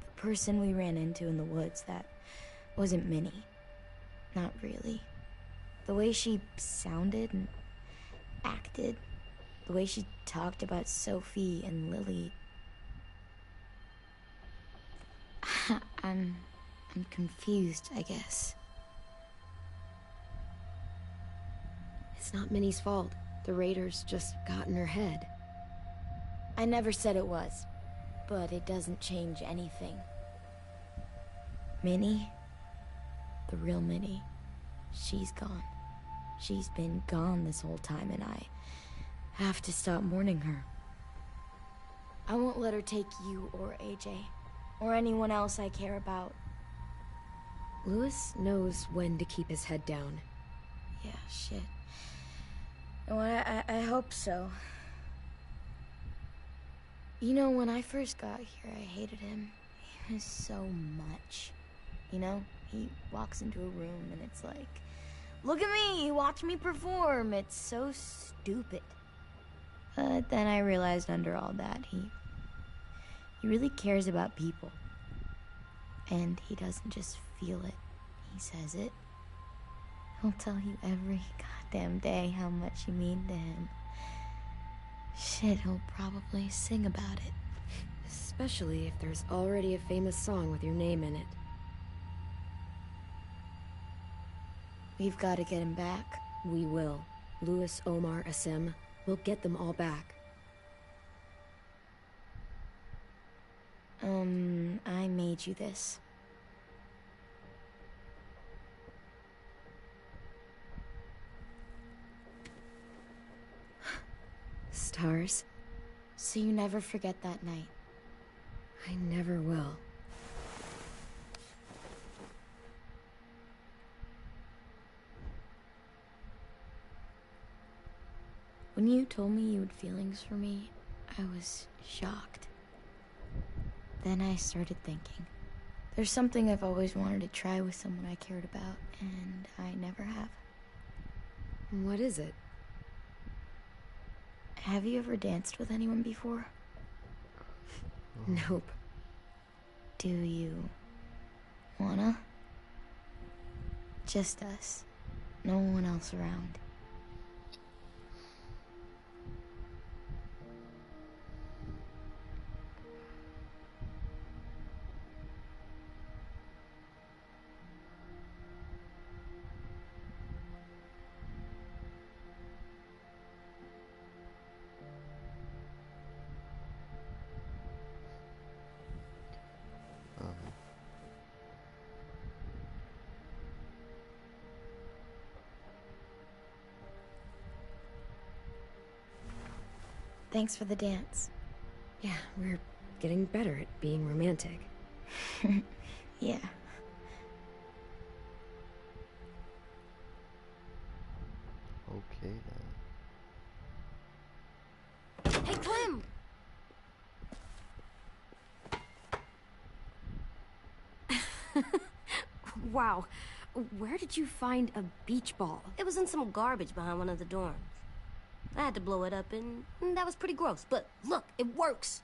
The person we ran into in the woods, that wasn't Minnie. Not really. The way she sounded and acted, the way she talked about Sophie and Lily. I'm confused, I guess. It's not Minnie's fault. The raiders just got in her head. I never said it was, but it doesn't change anything. Minnie, the real Minnie, she's gone. She's been gone this whole time, and I have to stop mourning her. I won't let her take you or AJ, or anyone else I care about. Louis knows when to keep his head down. Yeah, shit. Oh, I hope so. You know, when I first got here, I hated him. He was so much. You know, he walks into a room and it's like, look at me, watch me perform. It's so stupid. But then I realized under all that, he really cares about people. And he doesn't just feel it, he says it. He'll tell you every goddamn day how much you mean to him. Shit, he'll probably sing about it. Especially if there's already a famous song with your name in it. We've got to get him back. We will. Louis, Omar, Asim, we'll get them all back. I made you this. Stars? So you never forget that night. I never will. When you told me you had feelings for me, I was shocked. Then I started thinking. There's something I've always wanted to try with someone I cared about, and I never have. What is it? Have you ever danced with anyone before? Nope. Do you wanna? Just us. No one else around. Thanks for the dance. Yeah, we're getting better at being romantic. Yeah. Okay then. Hey, Clem! Wow. Where did you find a beach ball? It was in some garbage behind one of the dorms. I had to blow it up, and that was pretty gross. But look, it works.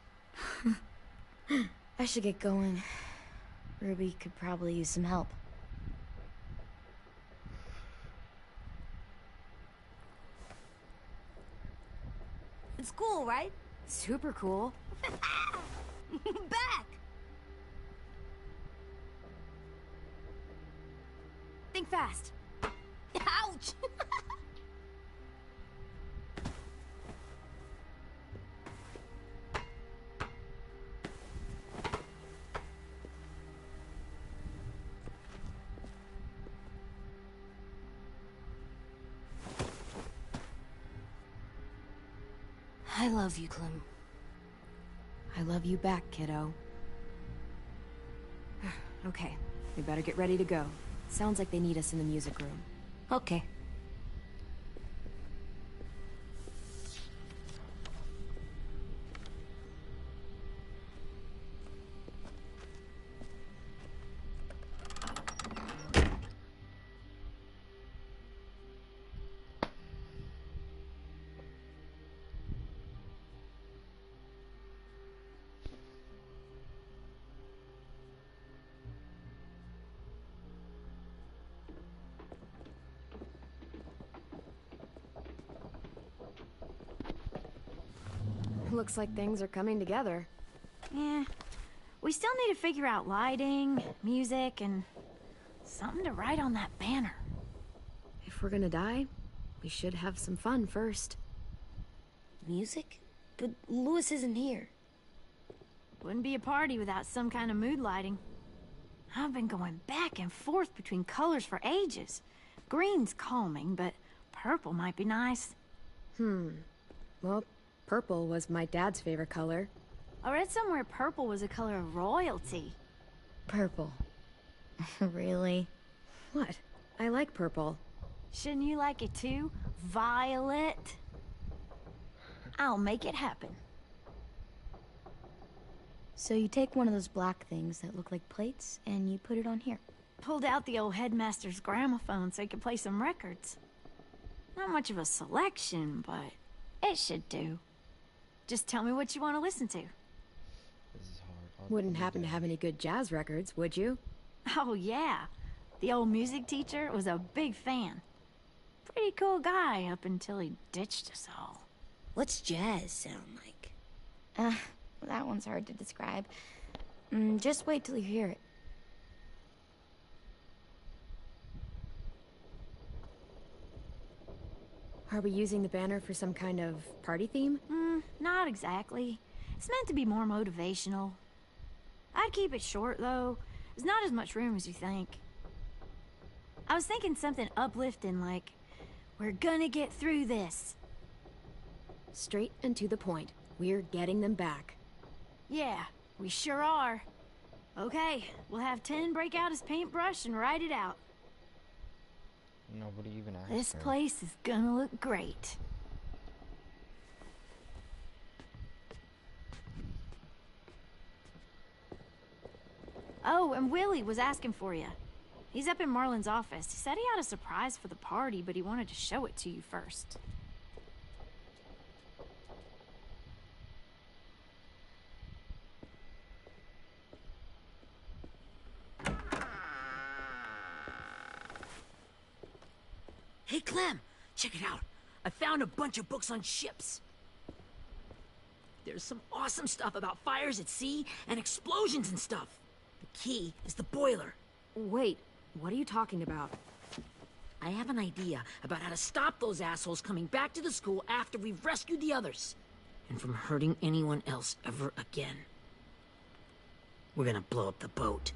I should get going. Ruby could probably use some help. Cool, right? Super cool. Back! Think fast. Ouch! I love you, Clem. I love you back, kiddo. Okay, we better get ready to go. Sounds like they need us in the music room. Okay. Looks like things are coming together. Yeah. We still need to figure out lighting, music, and something to write on that banner. If we're gonna die, we should have some fun first. Music? But Louis isn't here. Wouldn't be a party without some kind of mood lighting. I've been going back and forth between colors for ages. Green's calming, but purple might be nice. Well, purple was my dad's favorite color. I read somewhere purple was a color of royalty. Purple. Really? What? I like purple. Shouldn't you like it too? Violet? I'll make it happen. So you take one of those black things that look like plates, and you put it on here. Pulled out the old headmaster's gramophone so he could play some records. Not much of a selection, but it should do. Just tell me what you want to listen to. This is hard. Wouldn't happen to have any good jazz records, would you? Oh, yeah. The old music teacher was a big fan. Pretty cool guy up until he ditched us all. What's jazz sound like? That one's hard to describe. Just wait till you hear it. Are we using the banner for some kind of party theme? Not exactly. It's meant to be more motivational. I'd keep it short, though. There's not as much room as you think. I was thinking something uplifting like, "We're gonna get through this." Straight and to the point. We're getting them back. Yeah, we sure are. Okay, we'll have 10 break out his paintbrush and write it out. Nobody even asked This her. place is gonna look great. Oh, and Willie was asking for you. He's up in Marlin's office. He said he had a surprise for the party, but he wanted to show it to you first. Hey, Clem, check it out. I found a bunch of books on ships. There's some awesome stuff about fires at sea and explosions and stuff. The key is the boiler. Wait, what are you talking about? I have an idea about how to stop those assholes coming back to the school after we've rescued the others. And from hurting anyone else ever again. We're gonna blow up the boat.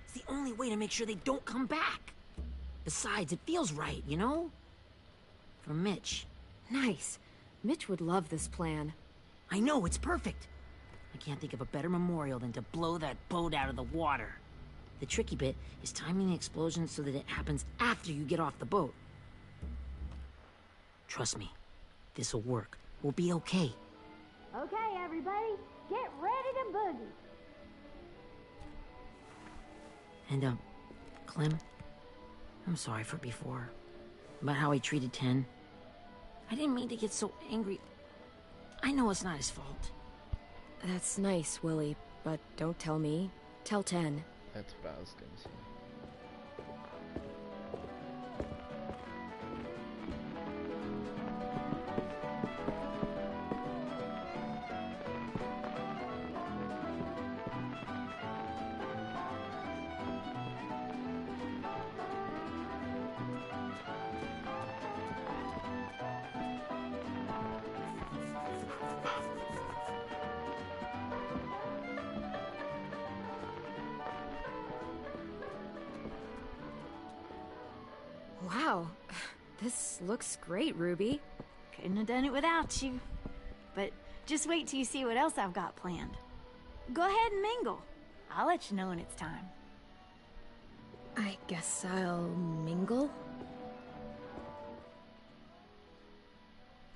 It's the only way to make sure they don't come back. Besides, it feels right, you know? For Mitch. Nice. Mitch would love this plan. I know, it's perfect. I can't think of a better memorial than to blow that boat out of the water. The tricky bit is timing the explosion so that it happens after you get off the boat. Trust me, this'll work. We'll be okay. Okay, everybody, get ready to boogie. And, Clem, I'm sorry for before. About how I treated Ten. I didn't mean to get so angry. I know it's not his fault. That's nice, Willie, but don't tell me. Tell 10. That's what I was gonna say. Wow, this looks great, Ruby. Couldn't have done it without you. But just wait till you see what else I've got planned. Go ahead and mingle. I'll let you know when it's time. I guess I'll mingle?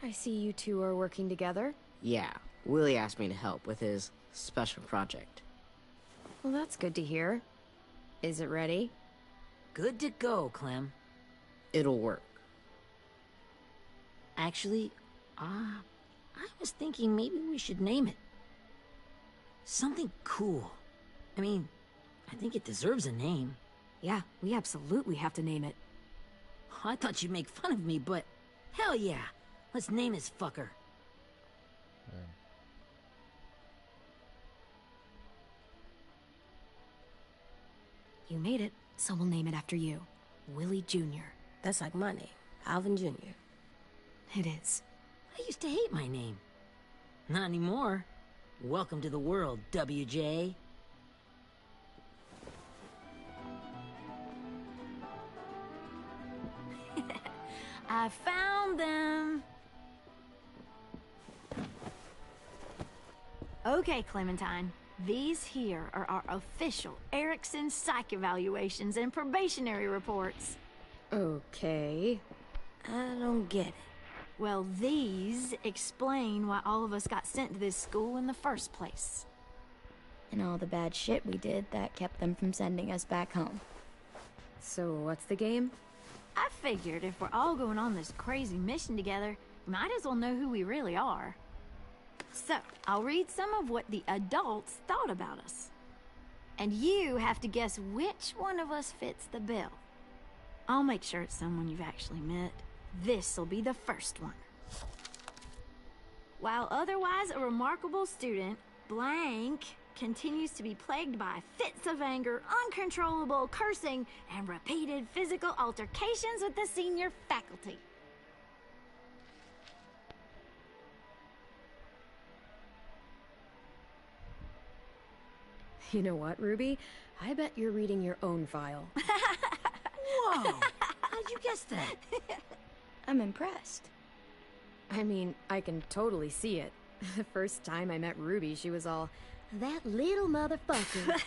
I see you two are working together. Yeah, Willie asked me to help with his special project. Well, that's good to hear. Is it ready? Good to go, Clem. It'll work. Actually, I was thinking maybe we should name it. Something cool. I mean, I think it deserves a name. Yeah, we absolutely have to name it. I thought you'd make fun of me, but hell yeah. Let's name this fucker. You made it, so we'll name it after you. Willie Jr. That's like my name, Alvin Jr. It is. I used to hate my name. Not anymore. Welcome to the world, WJ. I found them. Okay, Clementine. These here are our official Erickson psych evaluations and probationary reports. Okay. I don't get it. Well, these explain why all of us got sent to this school in the first place. And all the bad shit we did that kept them from sending us back home. So what's the game? I figured if we're all going on this crazy mission together, we might as well know who we really are. So, I'll read some of what the adults thought about us. And you have to guess which one of us fits the bill. I'll make sure it's someone you've actually met. This'll be the first one. While otherwise a remarkable student, blank continues to be plagued by fits of anger, uncontrollable cursing, and repeated physical altercations with the senior faculty. You know what, Ruby? I bet you're reading your own file. Whoa! How'd you guess that? I'm impressed. I mean, I can totally see it. The first time I met Ruby, she was all, "That little motherfucker."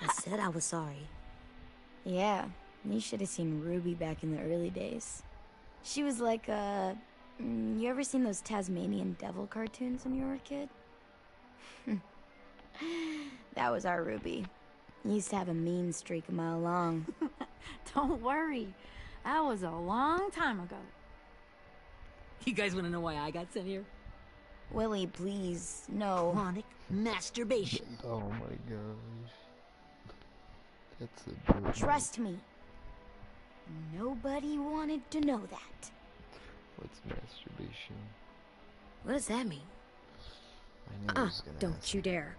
I said I was sorry. Yeah, you should have seen Ruby back in the early days. She was like you ever seen those Tasmanian devil cartoons when you were a kid? That was our Ruby. Used to have a mean streak a mile long. Don't worry. That was a long time ago. You guys want to know why I got sent here? Willie, please, no. Chronic masturbation. Oh my gosh. That's a good one. Trust me. Nobody wanted to know that. What's masturbation? What does that mean? I knew I was gonna Don't ask. you dare.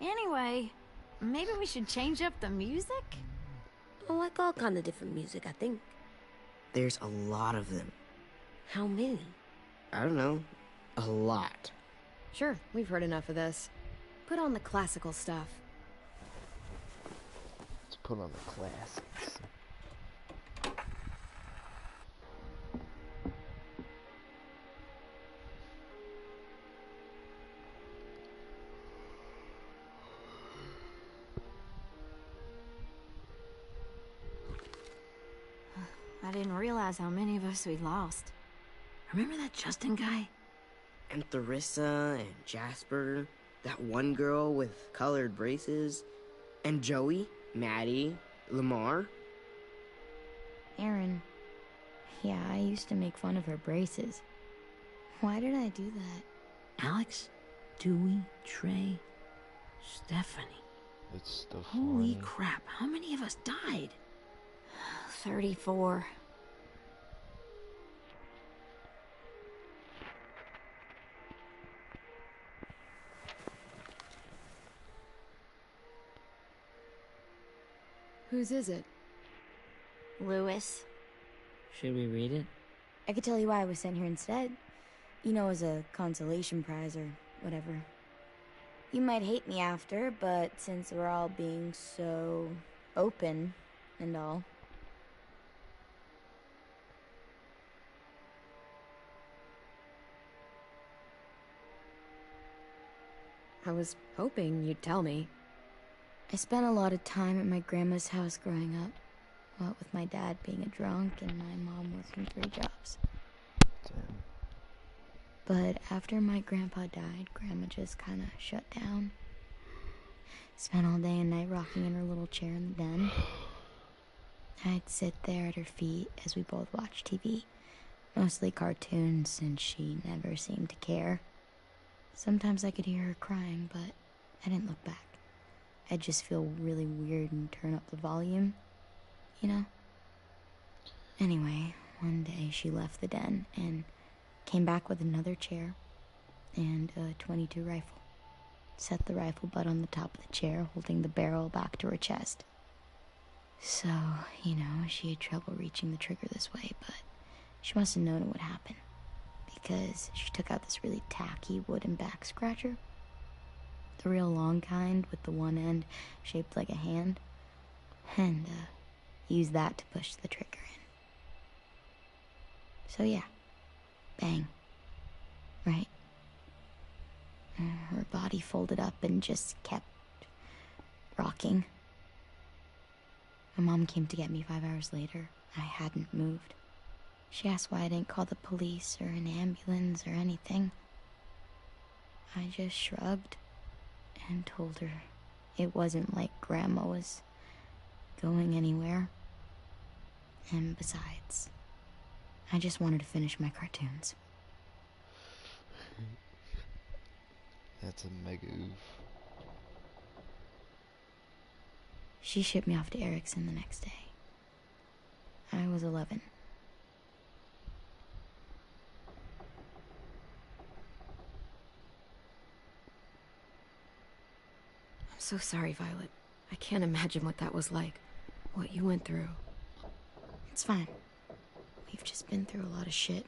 Anyway, maybe we should change up the music? I like all kind of different music, I think. There's a lot of them. How many? I don't know. A lot. Sure, we've heard enough of this. Put on the classical stuff. Let's put on the classics. I didn't realize how many of us we'd lost. Remember that Justin guy? And Theresa and Jasper, that one girl with colored braces, and Joey, Maddie, Lamar. Aaron. Yeah, I used to make fun of her braces. Why did I do that? Alex, Dewey, Trey, Stephanie. It's stuff. Holy crap, how many of us died? 34. Whose is it? Lewis. Should we read it? I could tell you why I was sent here instead. You know, as a consolation prize or whatever. You might hate me after, but since we're all being so open and all. I was hoping you'd tell me. I spent a lot of time at my grandma's house growing up. What with my dad being a drunk and my mom working 3 jobs. Damn. But after my grandpa died, Grandma just kind of shut down. Spent all day and night rocking in her little chair in the den. I'd sit there at her feet as we both watched TV. Mostly cartoons, since she never seemed to care. Sometimes I could hear her crying, but I didn't look back. I'd just feel really weird and turn up the volume, you know? Anyway, one day she left the den and came back with another chair and a .22 rifle. Set the rifle butt on the top of the chair, holding the barrel back to her chest. So, you know, she had trouble reaching the trigger this way, but she must have known it would happen. Because she took out this really tacky wooden back scratcher. The real long kind with the one end shaped like a hand. And, used that to push the trigger in. So yeah, bang. Right. Her body folded up and just kept rocking. My mom came to get me 5 hours later. I hadn't moved. She asked why I didn't call the police or an ambulance or anything. I just shrugged and told her it wasn't like Grandma was going anywhere. And besides, I just wanted to finish my cartoons. That's a mega oof. She shipped me off to Erickson the next day. I was 11. I'm so sorry, Violet. I can't imagine what that was like. What you went through. It's fine. We've just been through a lot of shit.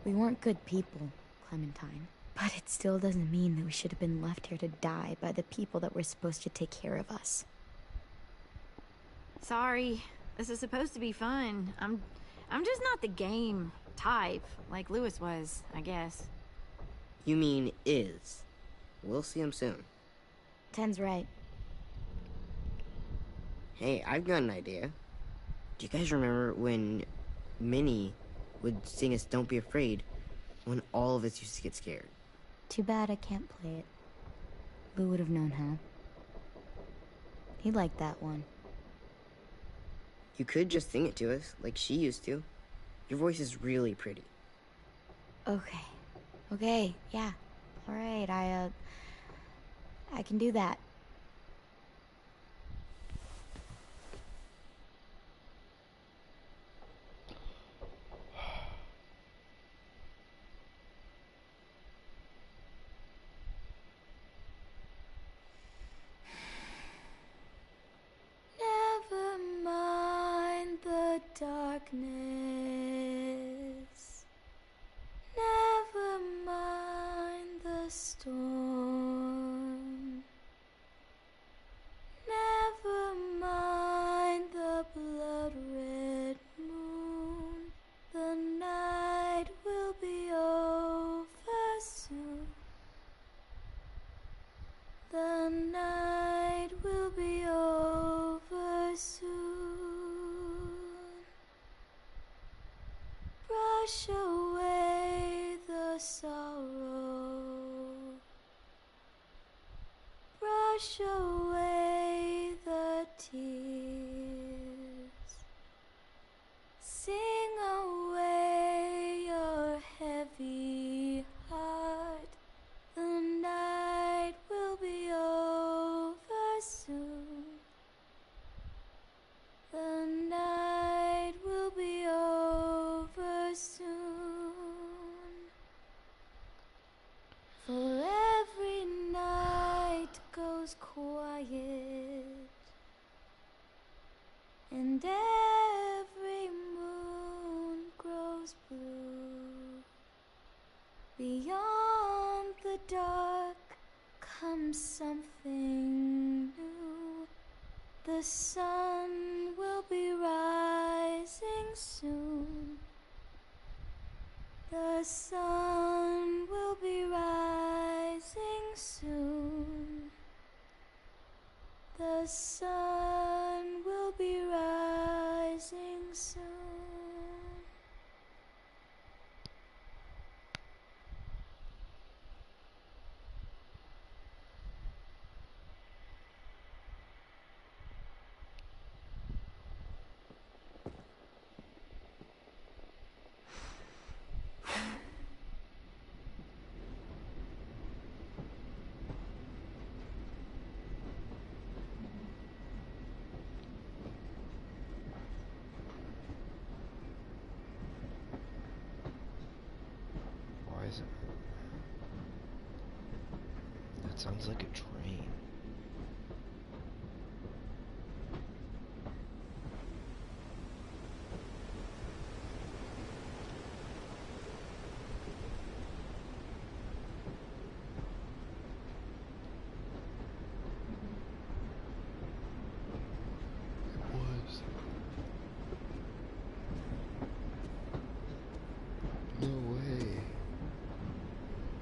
We weren't good people, Clementine. But it still doesn't mean that we should have been left here to die by the people that were supposed to take care of us. Sorry. This is supposed to be fun. I'm just not the game type, like Lewis was, I guess. You mean is. We'll see him soon. Ten's right. Hey, I've got an idea. Do you guys remember when Minnie would sing us Don't Be Afraid when all of us used to get scared? Too bad I can't play it. Lou would have known how. He liked that one. You could just sing it to us, like she used to. Your voice is really pretty. Okay. Okay, yeah. Alright, I can do that. Never mind the darkness. Never mind the storm. Never mind the blood-red moon. The night will be over soon. The night will be over soon. Brush away the sorrow. Brush away the tears. Sing away your heavy heart. The night will be over soon. The night will be over soon. For every night goes quiet, and every moon grows blue. Beyond the come something new. The sun will be rising soon. The sun will be rising soon. The sun will be rising soon. Why is it? That sounds like a train. It was. No way.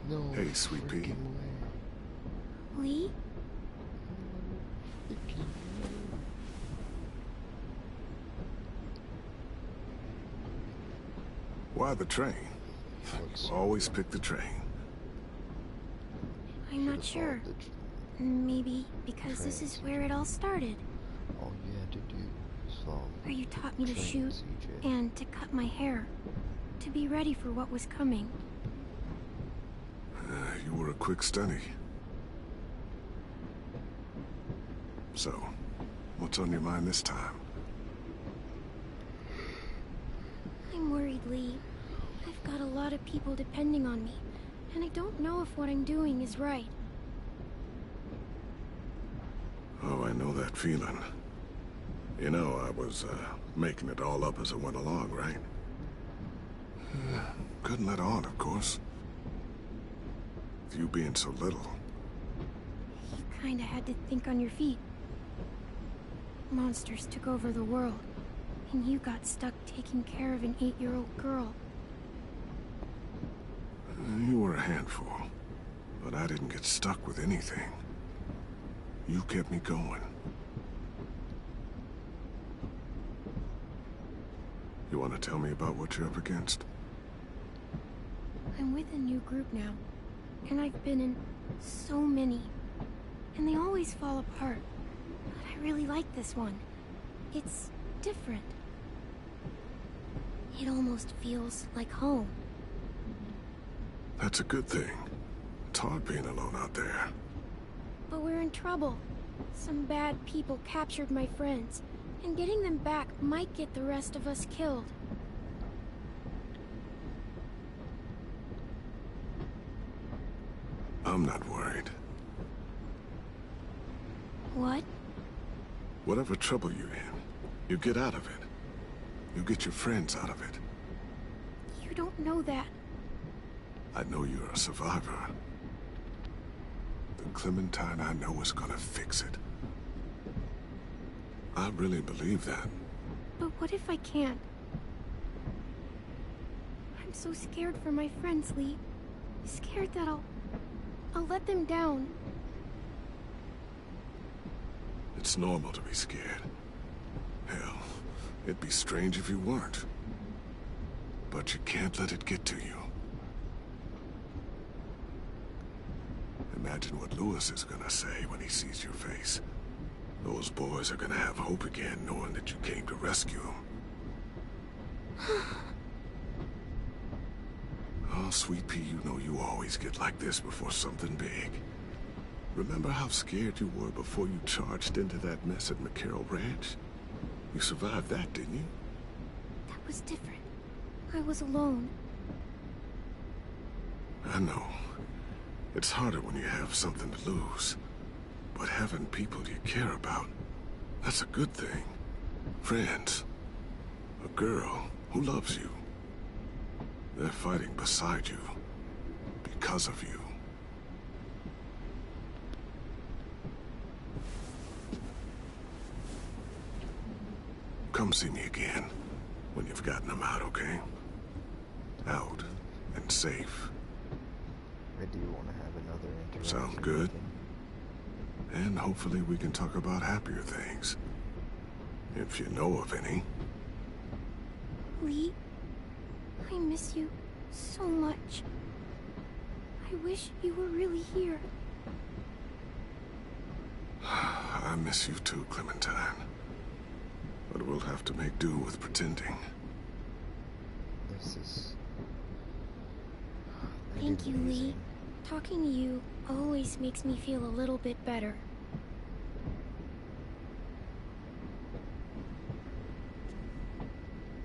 No. Hey, Sweet Pea. freaking way. Lee? Freaking way. Why the train? Looks Always pick the train. I'm not sure. the tr- Maybe because this is where it all started. All you had to do was follow Where you taught me to train, shoot CJ. and to cut my hair. To be ready for what was coming. You were a quick study. So, what's on your mind this time? I'm worried, Lee. I've got a lot of people depending on me, and I don't know if what I'm doing is right. Oh, I know that feeling. You know, I was, making it all up as I went along, right? Couldn't let on, of course. With you being so little. You kinda had to think on your feet. Monsters took over the world, and you got stuck taking care of an 8-year-old girl. You were a handful, but I didn't get stuck with anything. You kept me going. You want to tell me about what you're up against? I'm with a new group now, and I've been in so many, and they always fall apart. But I really like this one. It's different. It almost feels like home. That's a good thing. It's hard being alone out there. But we're in trouble. Some bad people captured my friends, and getting them back might get the rest of us killed. I'm not worried. What? Whatever trouble you're in, you get out of it. You get your friends out of it. You don't know that. I know you're a survivor. The Clementine I know is gonna fix it. I really believe that. But what if I can't? I'm so scared for my friends, Lee. Scared that I'll let them down. It's normal to be scared. Hell, it'd be strange if you weren't. But you can't let it get to you. Imagine what Lewis is gonna say when he sees your face. Those boys are gonna have hope again, knowing that you came to rescue them. Oh, Sweet Pea, you know you always get like this before something big. Remember how scared you were before you charged into that mess at McCarroll Ranch? You survived that, didn't you? That was different. I was alone. I know. It's harder when you have something to lose. But having people you care about, that's a good thing. Friends. A girl who loves you. They're fighting beside you. Because of you. come see me again when you've gotten them out, okay? Out and safe. I do want to have another interaction. Sound good? And hopefully we can talk about happier things. If you know of any. Lee, I miss you so much. I wish you were really here. I miss you too, Clementine. But we'll have to make do with pretending. This is... Thank you, Lee. Talking to you always makes me feel a little bit better.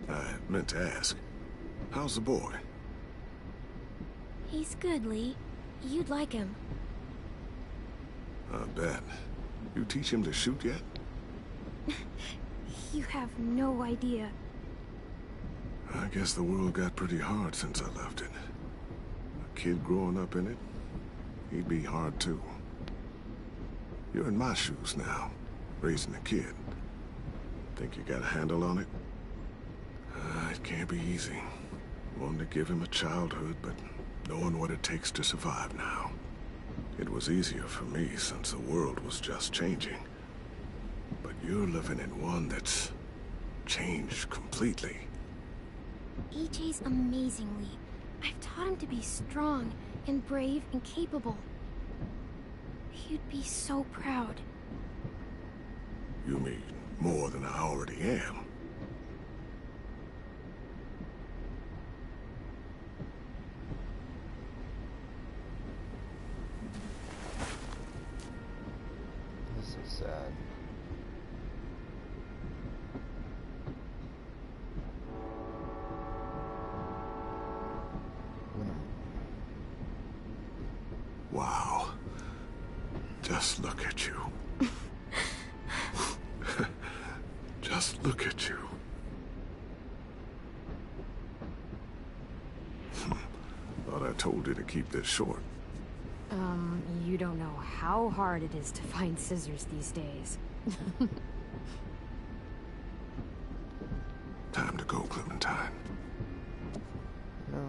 I meant to ask, how's the boy? He's good, Lee. You'd like him. I bet. You teach him to shoot yet? You have no idea. I guess the world got pretty hard since I left it. A kid growing up in it, he'd be hard too. You're in my shoes now, raising a kid. Think you got a handle on it? It can't be easy. Wanting to give him a childhood, but knowing what it takes to survive now. It was easier for me since the world was just changing. But you're living in one that's changed completely. EJ's amazing, Lee. I've taught him to be strong and brave and capable. He'd be so proud. You mean more than I already am? This is sad. Wow. Just look at you. Just look at you. Thought I told you to keep this short. You don't know how hard it is to find scissors these days. Time to go, Clementine. No.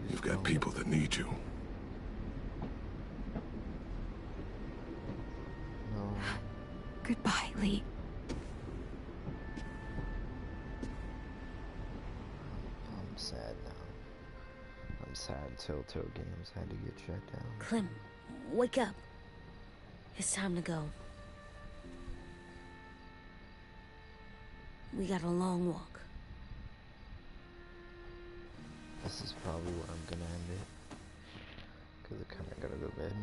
You've got people that need you. No. Goodbye, Lee. I'm sad now. I'm sad Telltale Games had to get shut down. Clem, wake up. It's time to go. We got a long walk. This is probably where I'm gonna end it. Because I kinda gotta go to bed.